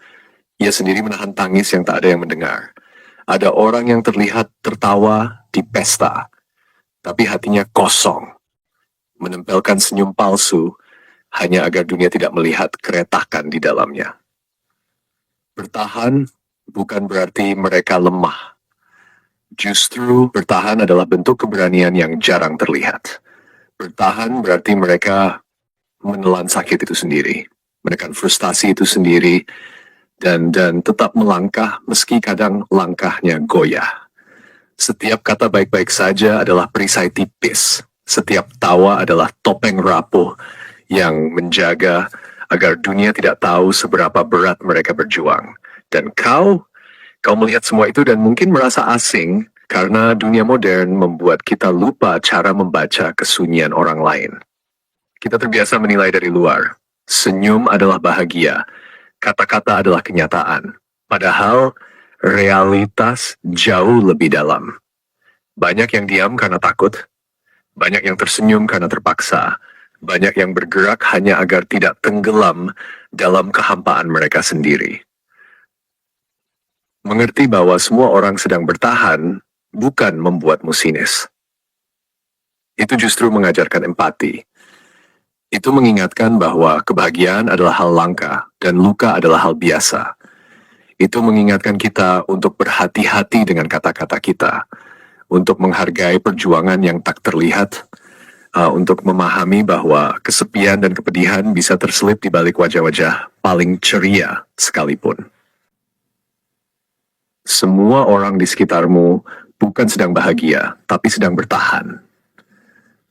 ia sendiri menahan tangis yang tak ada yang mendengar. Ada orang yang terlihat tertawa di pesta, tapi hatinya kosong, menempelkan senyum palsu hanya agar dunia tidak melihat keretakan di dalamnya. Bertahan bukan berarti mereka lemah. Justru bertahan adalah bentuk keberanian yang jarang terlihat. Bertahan berarti mereka menelan sakit itu sendiri, menekan frustasi itu sendiri, dan tetap melangkah meski kadang langkahnya goyah. Setiap kata baik-baik saja adalah perisai tipis. Setiap tawa adalah topeng rapuh yang menjaga agar dunia tidak tahu seberapa berat mereka berjuang. Dan kau melihat semua itu dan mungkin merasa asing karena dunia modern membuat kita lupa cara membaca kesunyian orang lain. Kita terbiasa menilai dari luar. Senyum adalah bahagia, kata-kata adalah kenyataan. Padahal realitas jauh lebih dalam. Banyak yang diam karena takut, banyak yang tersenyum karena terpaksa, banyak yang bergerak hanya agar tidak tenggelam dalam kehampaan mereka sendiri. Mengerti bahwa semua orang sedang bertahan bukan membuatmu sinis. Itu justru mengajarkan empati. Itu mengingatkan bahwa kebahagiaan adalah hal langka dan luka adalah hal biasa. Itu mengingatkan kita untuk berhati-hati dengan kata-kata kita, untuk menghargai perjuangan yang tak terlihat, untuk memahami bahwa kesepian dan kepedihan bisa terselip di balik wajah-wajah paling ceria sekalipun. Semua orang di sekitarmu bukan sedang bahagia, tapi sedang bertahan.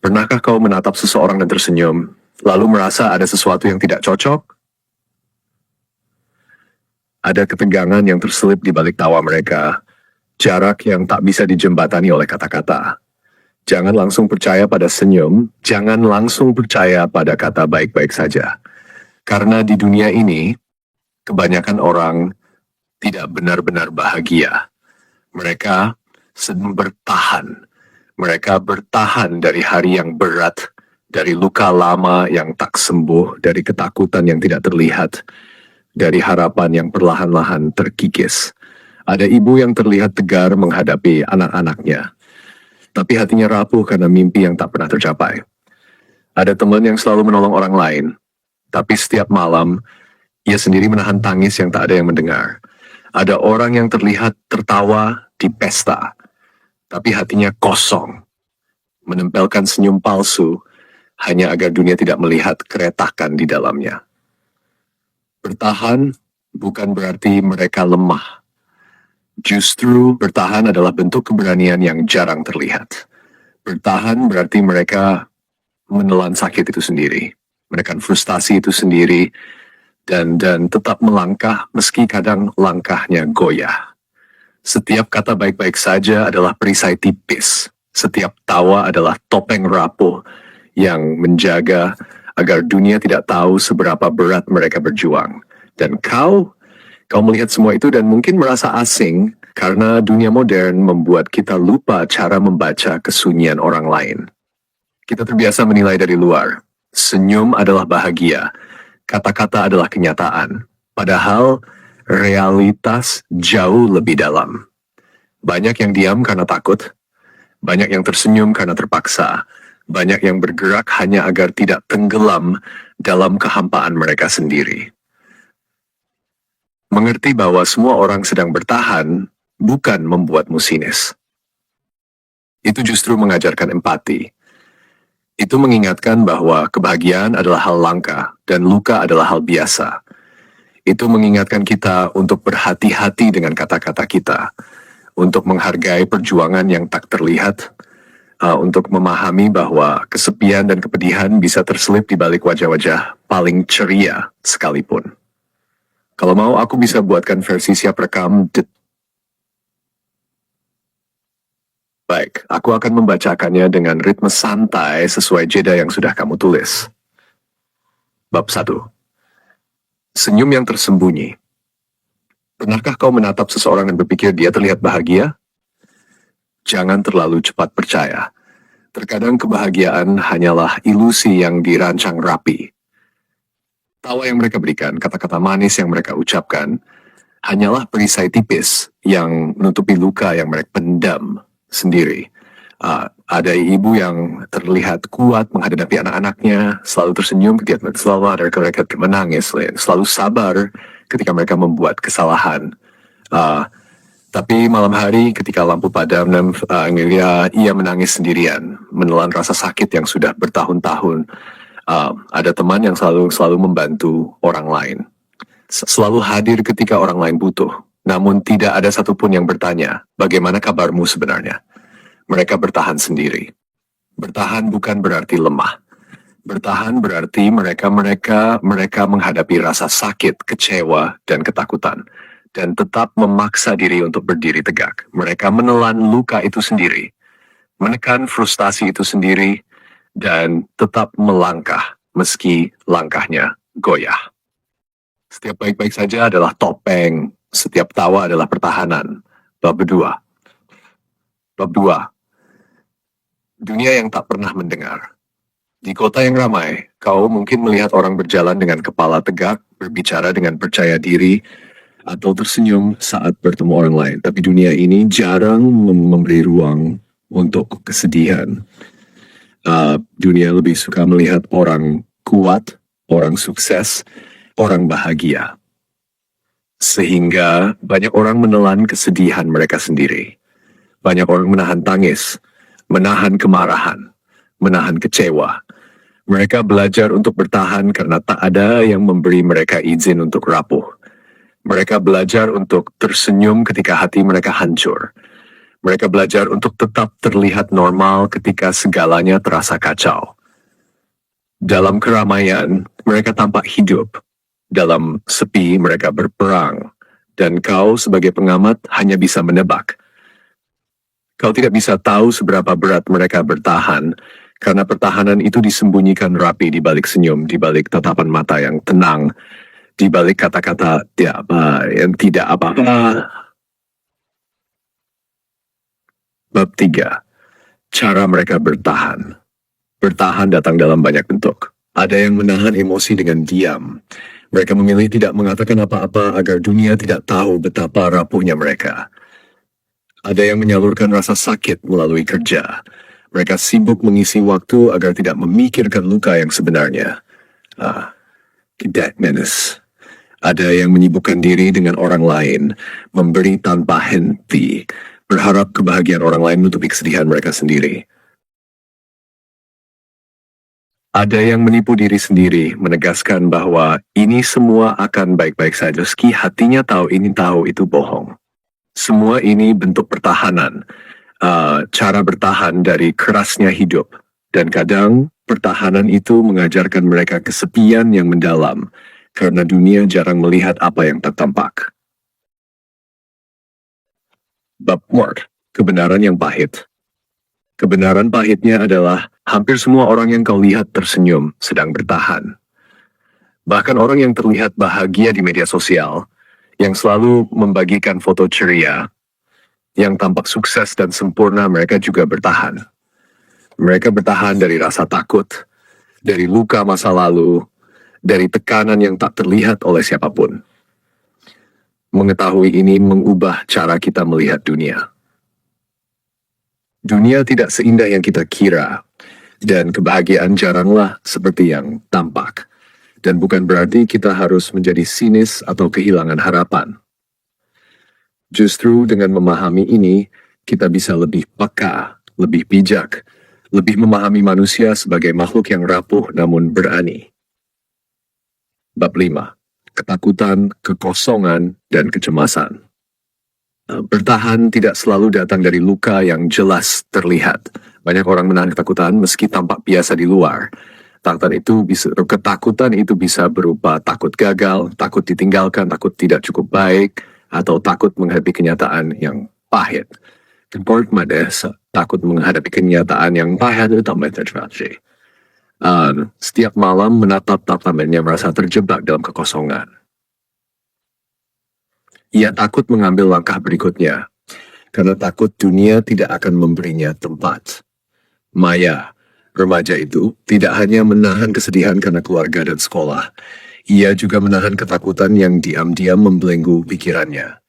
Pernahkah kau menatap seseorang dan tersenyum, lalu merasa ada sesuatu yang tidak cocok? Ada ketegangan yang terselip di balik tawa mereka, jarak yang tak bisa dijembatani oleh kata-kata. Jangan langsung percaya pada senyum, jangan langsung percaya pada kata baik-baik saja. Karena di dunia ini, kebanyakan orang tidak benar-benar bahagia. Mereka sedang bertahan. Mereka bertahan dari hari yang berat, dari luka lama yang tak sembuh, dari ketakutan yang tidak terlihat, dari harapan yang perlahan-lahan terkikis. Ada ibu yang terlihat tegar menghadapi anak-anaknya, tapi hatinya rapuh karena mimpi yang tak pernah tercapai. Ada teman yang selalu menolong orang lain, tapi setiap malam ia sendiri menahan tangis yang tak ada yang mendengar. Ada orang yang terlihat tertawa di pesta, tapi hatinya kosong, menempelkan senyum palsu hanya agar dunia tidak melihat keretakan di dalamnya. Bertahan bukan berarti mereka lemah. Justru bertahan adalah bentuk keberanian yang jarang terlihat. Bertahan berarti mereka menelan sakit itu sendiri, menekan frustasi itu sendiri, dan tetap melangkah meski kadang langkahnya goyah. Setiap kata baik-baik saja adalah perisai tipis. Setiap tawa adalah topeng rapuh yang menjaga agar dunia tidak tahu seberapa berat mereka berjuang. Dan kau melihat semua itu dan mungkin merasa asing karena dunia modern membuat kita lupa cara membaca kesunyian orang lain. Kita terbiasa menilai dari luar. Senyum adalah bahagia, kata-kata adalah kenyataan. Padahal realitas jauh lebih dalam. Banyak yang diam karena takut, banyak yang tersenyum karena terpaksa, banyak yang bergerak hanya agar tidak tenggelam dalam kehampaan mereka sendiri. Mengerti bahwa semua orang sedang bertahan bukan membuatmu sinis. Itu justru mengajarkan empati. Itu mengingatkan bahwa kebahagiaan adalah hal langka dan luka adalah hal biasa. Itu mengingatkan kita untuk berhati-hati dengan kata-kata kita, untuk menghargai perjuangan yang tak terlihat, untuk memahami bahwa kesepian dan kepedihan bisa terselip di balik wajah-wajah paling ceria sekalipun. Kalau mau, aku bisa buatkan versi siap rekam. Baik, aku akan membacakannya dengan ritme santai sesuai jeda yang sudah kamu tulis. Bab 1. Senyum yang tersembunyi. Pernahkah kau menatap seseorang dan berpikir dia terlihat bahagia? Jangan terlalu cepat percaya. Terkadang kebahagiaan hanyalah ilusi yang dirancang rapi. Tawa yang mereka berikan, kata-kata manis yang mereka ucapkan, hanyalah perisai tipis yang menutupi luka yang mereka pendam sendiri. Ada ibu yang terlihat kuat menghadapi anak-anaknya, selalu tersenyum ketika selalu ada mereka menangis, selalu sabar ketika mereka membuat kesalahan. Tapi malam hari ketika lampu padam dan ia menangis sendirian, menelan rasa sakit yang sudah bertahun-tahun. Ada teman yang selalu membantu orang lain, selalu hadir ketika orang lain butuh. Namun tidak ada satupun yang bertanya, bagaimana kabarmu sebenarnya? Mereka bertahan sendiri. Bertahan bukan berarti lemah. Bertahan berarti mereka menghadapi rasa sakit, kecewa, dan ketakutan, dan tetap memaksa diri untuk berdiri tegak. Mereka menelan luka itu sendiri, menekan frustasi itu sendiri, dan tetap melangkah meski langkahnya goyah. Setiap baik-baik saja adalah topeng, setiap tawa adalah pertahanan. Bab 2. Bab 2. Dunia yang tak pernah mendengar. Di kota yang ramai, kau mungkin melihat orang berjalan dengan kepala tegak, berbicara dengan percaya diri, atau tersenyum saat bertemu orang lain. Tapi dunia ini jarang memberi ruang untuk kesedihan. Dunia lebih suka melihat orang kuat, orang sukses, orang bahagia. Sehingga banyak orang menelan kesedihan mereka sendiri. Banyak orang menahan tangis, menahan kemarahan, menahan kecewa. Mereka belajar untuk bertahan karena tak ada yang memberi mereka izin untuk rapuh. Mereka belajar untuk tersenyum ketika hati mereka hancur. Mereka belajar untuk tetap terlihat normal ketika segalanya terasa kacau. Dalam keramaian, mereka tampak hidup. Dalam sepi, mereka berperang. Dan kau sebagai pengamat hanya bisa menebak. Kau tidak bisa tahu seberapa berat mereka bertahan, karena pertahanan itu disembunyikan rapi di balik senyum, di balik tatapan mata yang tenang, di balik kata-kata yang tidak apa-apa. Bab 3. Cara mereka bertahan. Bertahan datang dalam banyak bentuk. Ada yang menahan emosi dengan diam. Mereka memilih tidak mengatakan apa-apa agar dunia tidak tahu betapa rapuhnya mereka. Ada yang menyalurkan rasa sakit melalui kerja. Mereka sibuk mengisi waktu agar tidak memikirkan luka yang sebenarnya. That menace. Ada yang menyibukkan diri dengan orang lain, memberi tanpa henti, berharap kebahagiaan orang lain menutupi kesedihan mereka sendiri. Ada yang menipu diri sendiri, menegaskan bahwa ini semua akan baik-baik saja, meski hatinya tahu itu bohong. Semua ini bentuk pertahanan, cara bertahan dari kerasnya hidup. Dan kadang pertahanan itu mengajarkan mereka kesepian yang mendalam, karena dunia jarang melihat apa yang tak tampak. Bab 4. Kebenaran yang pahit. Kebenaran pahitnya adalah hampir semua orang yang kau lihat tersenyum sedang bertahan. Bahkan orang yang terlihat bahagia di media sosial, yang selalu membagikan foto ceria, yang tampak sukses dan sempurna, mereka juga bertahan. Mereka bertahan dari rasa takut, dari luka masa lalu, dari tekanan yang tak terlihat oleh siapapun. Mengetahui ini mengubah cara kita melihat dunia. Dunia tidak seindah yang kita kira, dan kebahagiaan jaranglah seperti yang tampak. Dan bukan berarti kita harus menjadi sinis atau kehilangan harapan. Justru dengan memahami ini, kita bisa lebih peka, lebih bijak, lebih memahami manusia sebagai makhluk yang rapuh namun berani. Bab 5. Ketakutan, kekosongan, dan kecemasan. Bertahan tidak selalu datang dari luka yang jelas terlihat. Banyak orang menahan ketakutan meski tampak biasa di luar. Ketakutan itu bisa berupa takut gagal, takut ditinggalkan, takut tidak cukup baik, atau takut menghadapi kenyataan yang pahit. Takut menghadapi kenyataan yang pahit itu tambah terjadi. Setiap malam menatap tatamannya merasa terjebak dalam kekosongan. Ia takut mengambil langkah berikutnya, karena takut dunia tidak akan memberinya tempat. Maya, remaja itu, tidak hanya menahan kesedihan karena keluarga dan sekolah, ia juga menahan ketakutan yang diam-diam membelenggu pikirannya.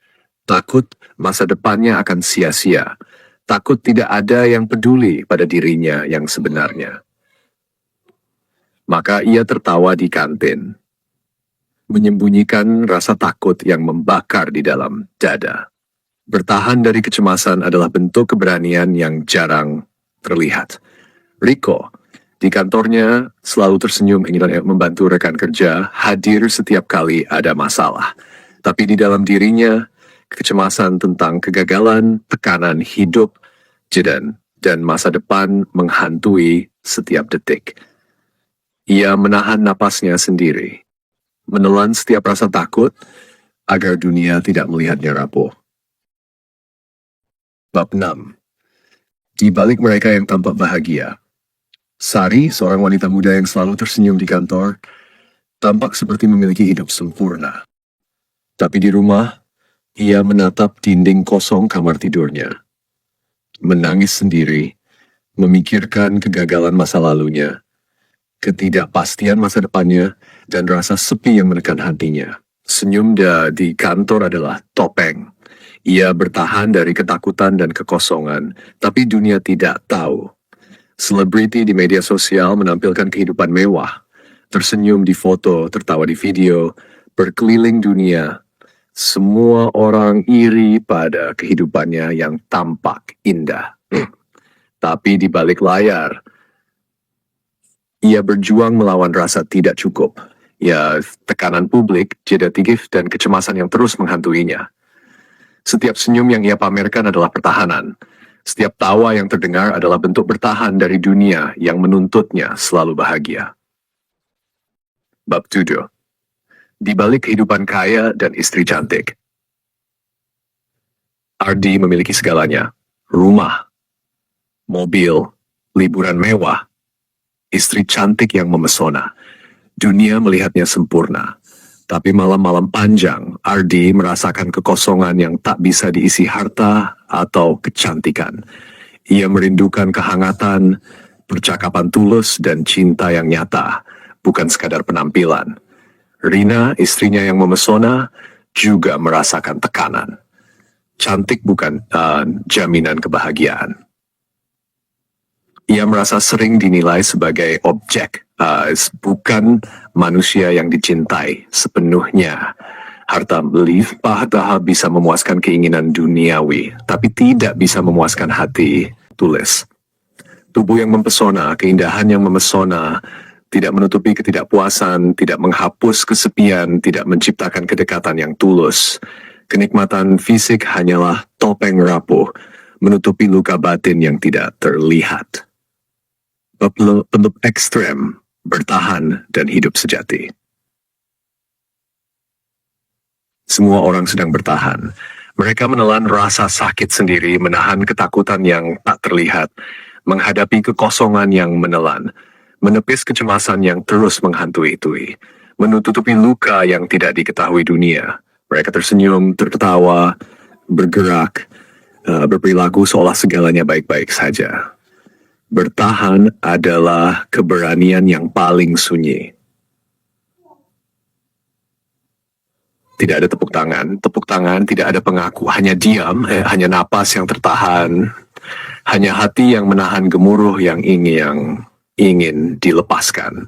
Takut masa depannya akan sia-sia, takut tidak ada yang peduli pada dirinya yang sebenarnya. Maka ia tertawa di kantin, menyembunyikan rasa takut yang membakar di dalam dada. Bertahan dari kecemasan adalah bentuk keberanian yang jarang terlihat. Rico, di kantornya, selalu tersenyum ingin membantu rekan kerja, hadir setiap kali ada masalah. Tapi di dalam dirinya, kecemasan tentang kegagalan, tekanan hidup, dan masa depan menghantui setiap detik. Ia menahan napasnya sendiri, menelan setiap rasa takut agar dunia tidak melihatnya rapuh. Bab 6. Di balik mereka yang tampak bahagia, Sari, seorang wanita muda yang selalu tersenyum di kantor, tampak seperti memiliki hidup sempurna. Tapi di rumah, ia menatap dinding kosong kamar tidurnya, menangis sendiri, memikirkan kegagalan masa lalunya, ketidakpastian masa depannya, dan rasa sepi yang menekan hatinya. Senyum di kantor adalah topeng. Ia bertahan dari ketakutan dan kekosongan, tapi dunia tidak tahu. Selebriti di media sosial menampilkan kehidupan mewah, tersenyum di foto, tertawa di video, berkeliling dunia. Semua orang iri pada kehidupannya yang tampak indah. Tapi di balik layar, ia berjuang melawan rasa tidak cukup. Tekanan publik, jeda tigif, dan kecemasan yang terus menghantuinya. Setiap senyum yang ia pamerkan adalah pertahanan. Setiap tawa yang terdengar adalah bentuk bertahan dari dunia yang menuntutnya selalu bahagia. Bab 7. Di balik kehidupan kaya dan istri cantik, Ardi memiliki segalanya. Rumah, mobil, liburan mewah, istri cantik yang memesona. Dunia melihatnya sempurna. Tapi malam-malam panjang, Ardi merasakan kekosongan yang tak bisa diisi harta atau kecantikan. Ia merindukan kehangatan, percakapan tulus, dan cinta yang nyata, bukan sekadar penampilan. Rina, istrinya yang memesona, juga merasakan tekanan. Cantik bukan jaminan kebahagiaan. Ia merasa sering dinilai sebagai objek, bukan manusia yang dicintai sepenuhnya. Harta melimpah tahap bisa memuaskan keinginan duniawi, tapi tidak bisa memuaskan hati tulis. Tubuh yang mempesona, keindahan yang memesona, tidak menutupi ketidakpuasan, tidak menghapus kesepian, tidak menciptakan kedekatan yang tulus. Kenikmatan fisik hanyalah topeng rapuh, menutupi luka batin yang tidak terlihat. Bentuk ekstrem, bertahan, dan hidup sejati. Semua orang sedang bertahan. Mereka menelan rasa sakit sendiri, menahan ketakutan yang tak terlihat, menghadapi kekosongan yang menelan, menepis kecemasan yang terus menghantui, menutupi luka yang tidak diketahui dunia. Mereka tersenyum, tertawa, bergerak, berperilaku seolah segalanya baik-baik saja. Bertahan adalah keberanian yang paling sunyi. Tidak ada tepuk tangan tidak ada pengaku, hanya diam, hanya napas yang tertahan, hanya hati yang menahan gemuruh yang ingin dilepaskan.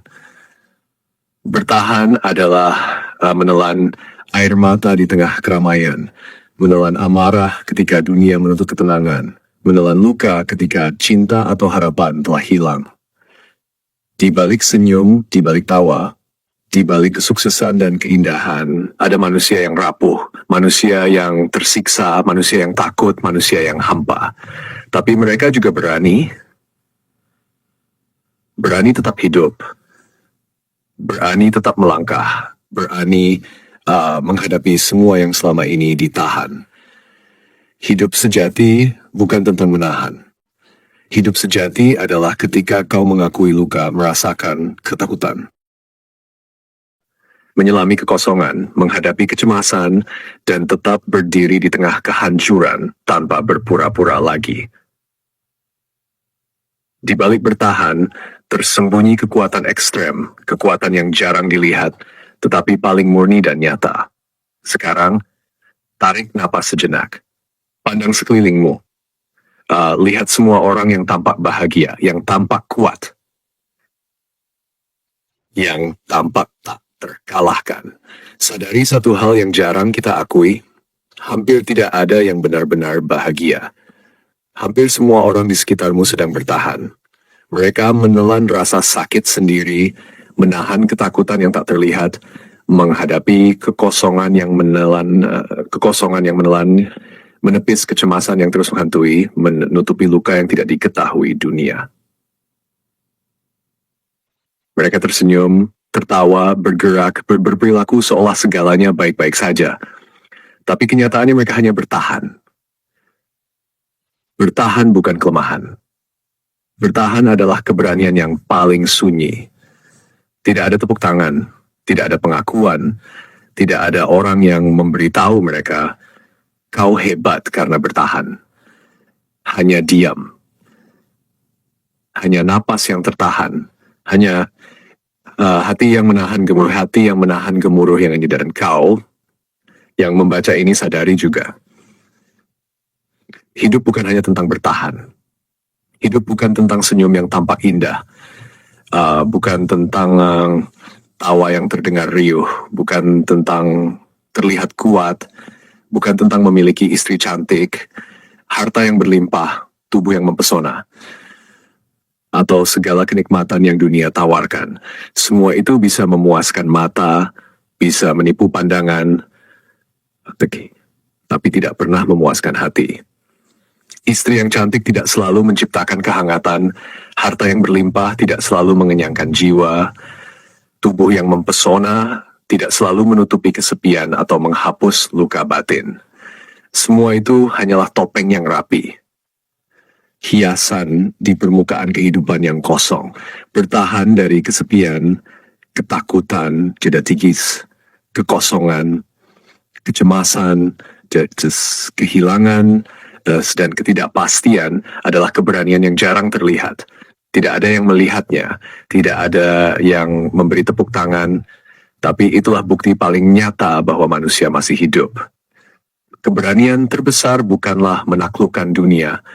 Bertahan adalah menelan air mata di tengah keramaian, menelan amarah ketika dunia menuntut ketenangan, menelan luka ketika cinta atau harapan telah hilang. Di balik senyum, di balik tawa, di balik kesuksesan dan keindahan, ada manusia yang rapuh, manusia yang tersiksa, manusia yang takut, manusia yang hampa. Tapi mereka juga berani tetap hidup, berani tetap melangkah, berani menghadapi semua yang selama ini ditahan. Hidup sejati bukan tentang menahan. Hidup sejati adalah ketika kau mengakui luka, merasakan ketakutan, menyelami kekosongan, menghadapi kecemasan, dan tetap berdiri di tengah kehancuran tanpa berpura-pura lagi. Di balik bertahan, tersembunyi kekuatan ekstrem, kekuatan yang jarang dilihat, tetapi paling murni dan nyata. Sekarang, tarik napas sejenak. Pandang sekelilingmu. Lihat semua orang yang tampak bahagia, yang tampak kuat, yang tampak tak terkalahkan. Sadari satu hal yang jarang kita akui, hampir tidak ada yang benar-benar bahagia. Hampir semua orang di sekitarmu sedang bertahan. Mereka menelan rasa sakit sendiri, menahan ketakutan yang tak terlihat, menghadapi kekosongan yang menelan, menepis kecemasan yang terus menghantui, menutupi luka yang tidak diketahui dunia. Mereka tersenyum, tertawa, bergerak, berperilaku seolah segalanya baik-baik saja. Tapi kenyataannya mereka hanya bertahan. Bertahan bukan kelemahan. Bertahan adalah keberanian yang paling sunyi. Tidak ada tepuk tangan, tidak ada pengakuan, tidak ada orang yang memberitahu mereka, kau hebat karena bertahan. Hanya diam. Hanya napas yang tertahan. Hanya hati yang menahan gemuruh yang ada, dan kau yang membaca ini sadari juga. Hidup bukan hanya tentang bertahan. Hidup bukan tentang senyum yang tampak indah. Bukan tentang tawa yang terdengar riuh. Bukan tentang terlihat kuat. Bukan tentang memiliki istri cantik, harta yang berlimpah, tubuh yang mempesona, atau segala kenikmatan yang dunia tawarkan. Semua itu bisa memuaskan mata, bisa menipu pandangan, tapi tidak pernah memuaskan hati. Istri yang cantik tidak selalu menciptakan kehangatan, harta yang berlimpah tidak selalu mengenyangkan jiwa, tubuh yang mempesona tidak selalu menutupi kesepian atau menghapus luka batin. Semua itu hanyalah topeng yang rapi. Hiasan di permukaan kehidupan yang kosong, bertahan dari kesepian, ketakutan, jeda tigis, kekosongan, kecemasan, kehilangan, dan ketidakpastian adalah keberanian yang jarang terlihat. Tidak ada yang melihatnya, tidak ada yang memberi tepuk tangan, tapi itulah bukti paling nyata bahwa manusia masih hidup. Keberanian terbesar bukanlah menaklukkan dunia,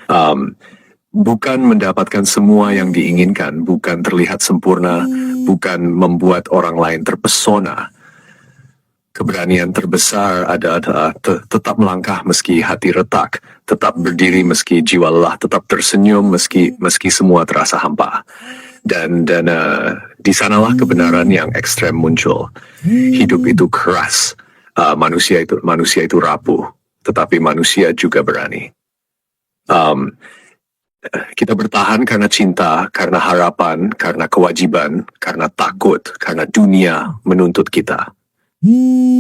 bukan mendapatkan semua yang diinginkan, bukan terlihat sempurna, bukan membuat orang lain terpesona. Keberanian terbesar adalah tetap melangkah meski hati retak, tetap berdiri meski jiwa lelah, tetap tersenyum meski semua terasa hampa. Dan di sanalah kebenaran yang ekstrem muncul. Hidup itu keras, manusia itu rapuh, tetapi manusia juga berani. Kita bertahan karena cinta, karena harapan, karena kewajiban, karena takut, karena dunia menuntut kita.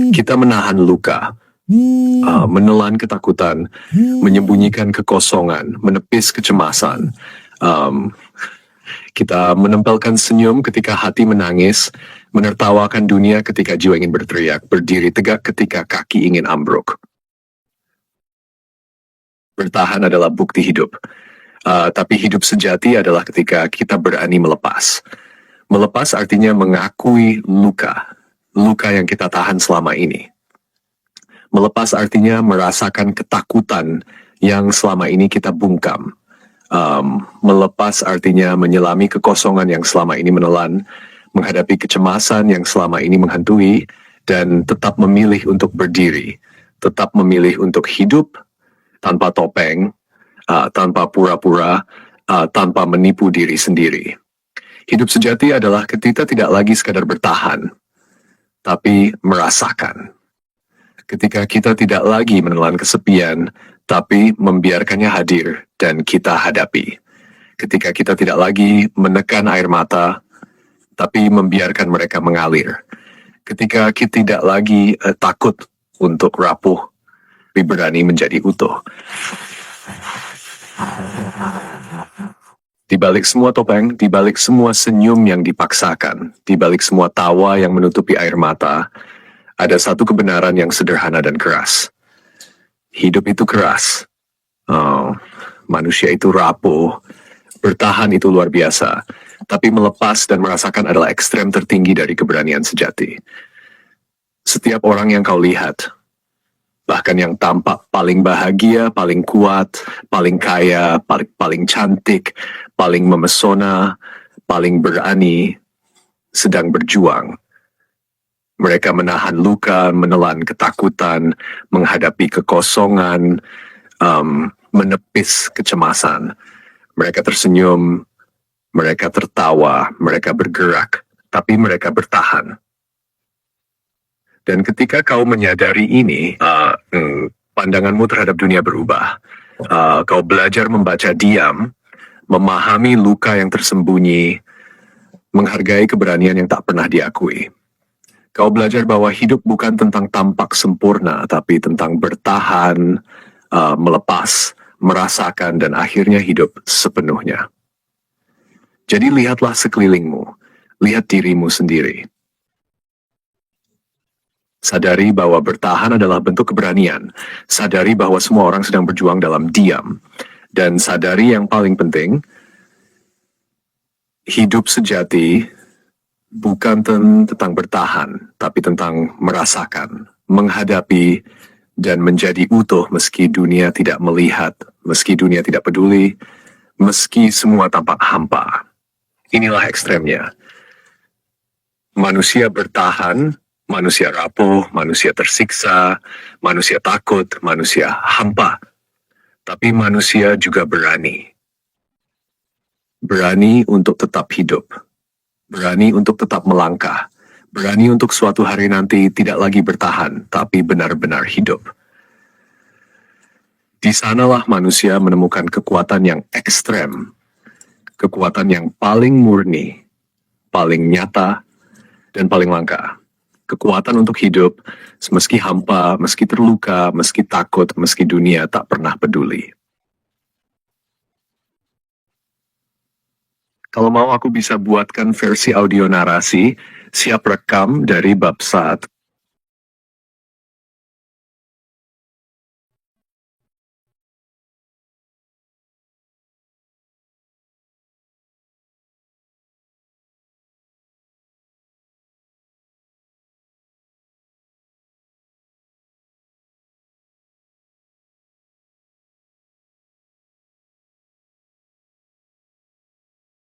Kita menahan luka, menelan ketakutan, menyembunyikan kekosongan, menepis kecemasan. Kita menempelkan senyum ketika hati menangis, menertawakan dunia ketika jiwa ingin berteriak, berdiri tegak ketika kaki ingin ambruk. Bertahan adalah bukti hidup. Tapi hidup sejati adalah ketika kita berani melepas. Melepas artinya mengakui luka yang kita tahan selama ini. Melepas artinya merasakan ketakutan yang selama ini kita bungkam. Melepas artinya menyelami kekosongan yang selama ini menelan, menghadapi kecemasan yang selama ini menghantui, dan tetap memilih untuk berdiri, tetap memilih untuk hidup tanpa topeng, tanpa pura-pura, tanpa menipu diri sendiri. Hidup sejati adalah ketika tidak lagi sekadar bertahan, tapi merasakan. Ketika kita tidak lagi menelan kesepian, tapi membiarkannya hadir dan kita hadapi. Ketika kita tidak lagi menekan air mata, tapi membiarkan mereka mengalir. Ketika kita tidak lagi takut untuk rapuh, tapi berani menjadi utuh. Di balik semua topeng, di balik semua senyum yang dipaksakan, di balik semua tawa yang menutupi air mata, ada satu kebenaran yang sederhana dan keras. Hidup itu keras. Oh, manusia itu rapuh. Bertahan itu luar biasa. Tapi melepas dan merasakan adalah ekstrem tertinggi dari keberanian sejati. Setiap orang yang kau lihat, bahkan yang tampak paling bahagia, paling kuat, paling kaya, paling cantik, paling memesona, paling berani, sedang berjuang. Mereka menahan luka, menelan ketakutan, menghadapi kekosongan, menepis kecemasan. Mereka tersenyum, mereka tertawa, mereka bergerak, tapi mereka bertahan. Dan ketika kau menyadari ini, pandanganmu terhadap dunia berubah. Kau belajar membaca diam, memahami luka yang tersembunyi, menghargai keberanian yang tak pernah diakui. Kau belajar bahwa hidup bukan tentang tampak sempurna, tapi tentang bertahan, melepas, merasakan, dan akhirnya hidup sepenuhnya. Jadi lihatlah sekelilingmu, lihat dirimu sendiri. Sadari bahwa bertahan adalah bentuk keberanian. Sadari bahwa semua orang sedang berjuang dalam diam. Dan sadari yang paling penting, hidup sejati bukan tentang bertahan, tapi tentang merasakan, menghadapi, dan menjadi utuh meski dunia tidak melihat, meski dunia tidak peduli, meski semua tampak hampa. Inilah ekstremnya. Manusia bertahan, manusia rapuh, manusia tersiksa, manusia takut, manusia hampa. Tapi manusia juga berani. Berani untuk tetap hidup. Berani untuk tetap melangkah. Berani untuk suatu hari nanti tidak lagi bertahan, tapi benar-benar hidup. Di sanalah manusia menemukan kekuatan yang ekstrem. Kekuatan yang paling murni, paling nyata, dan paling langka. Kekuatan untuk hidup, meski hampa, meski terluka, meski takut, meski dunia tak pernah peduli. Kalau mau aku bisa buatkan versi audio narasi, siap rekam dari bab saat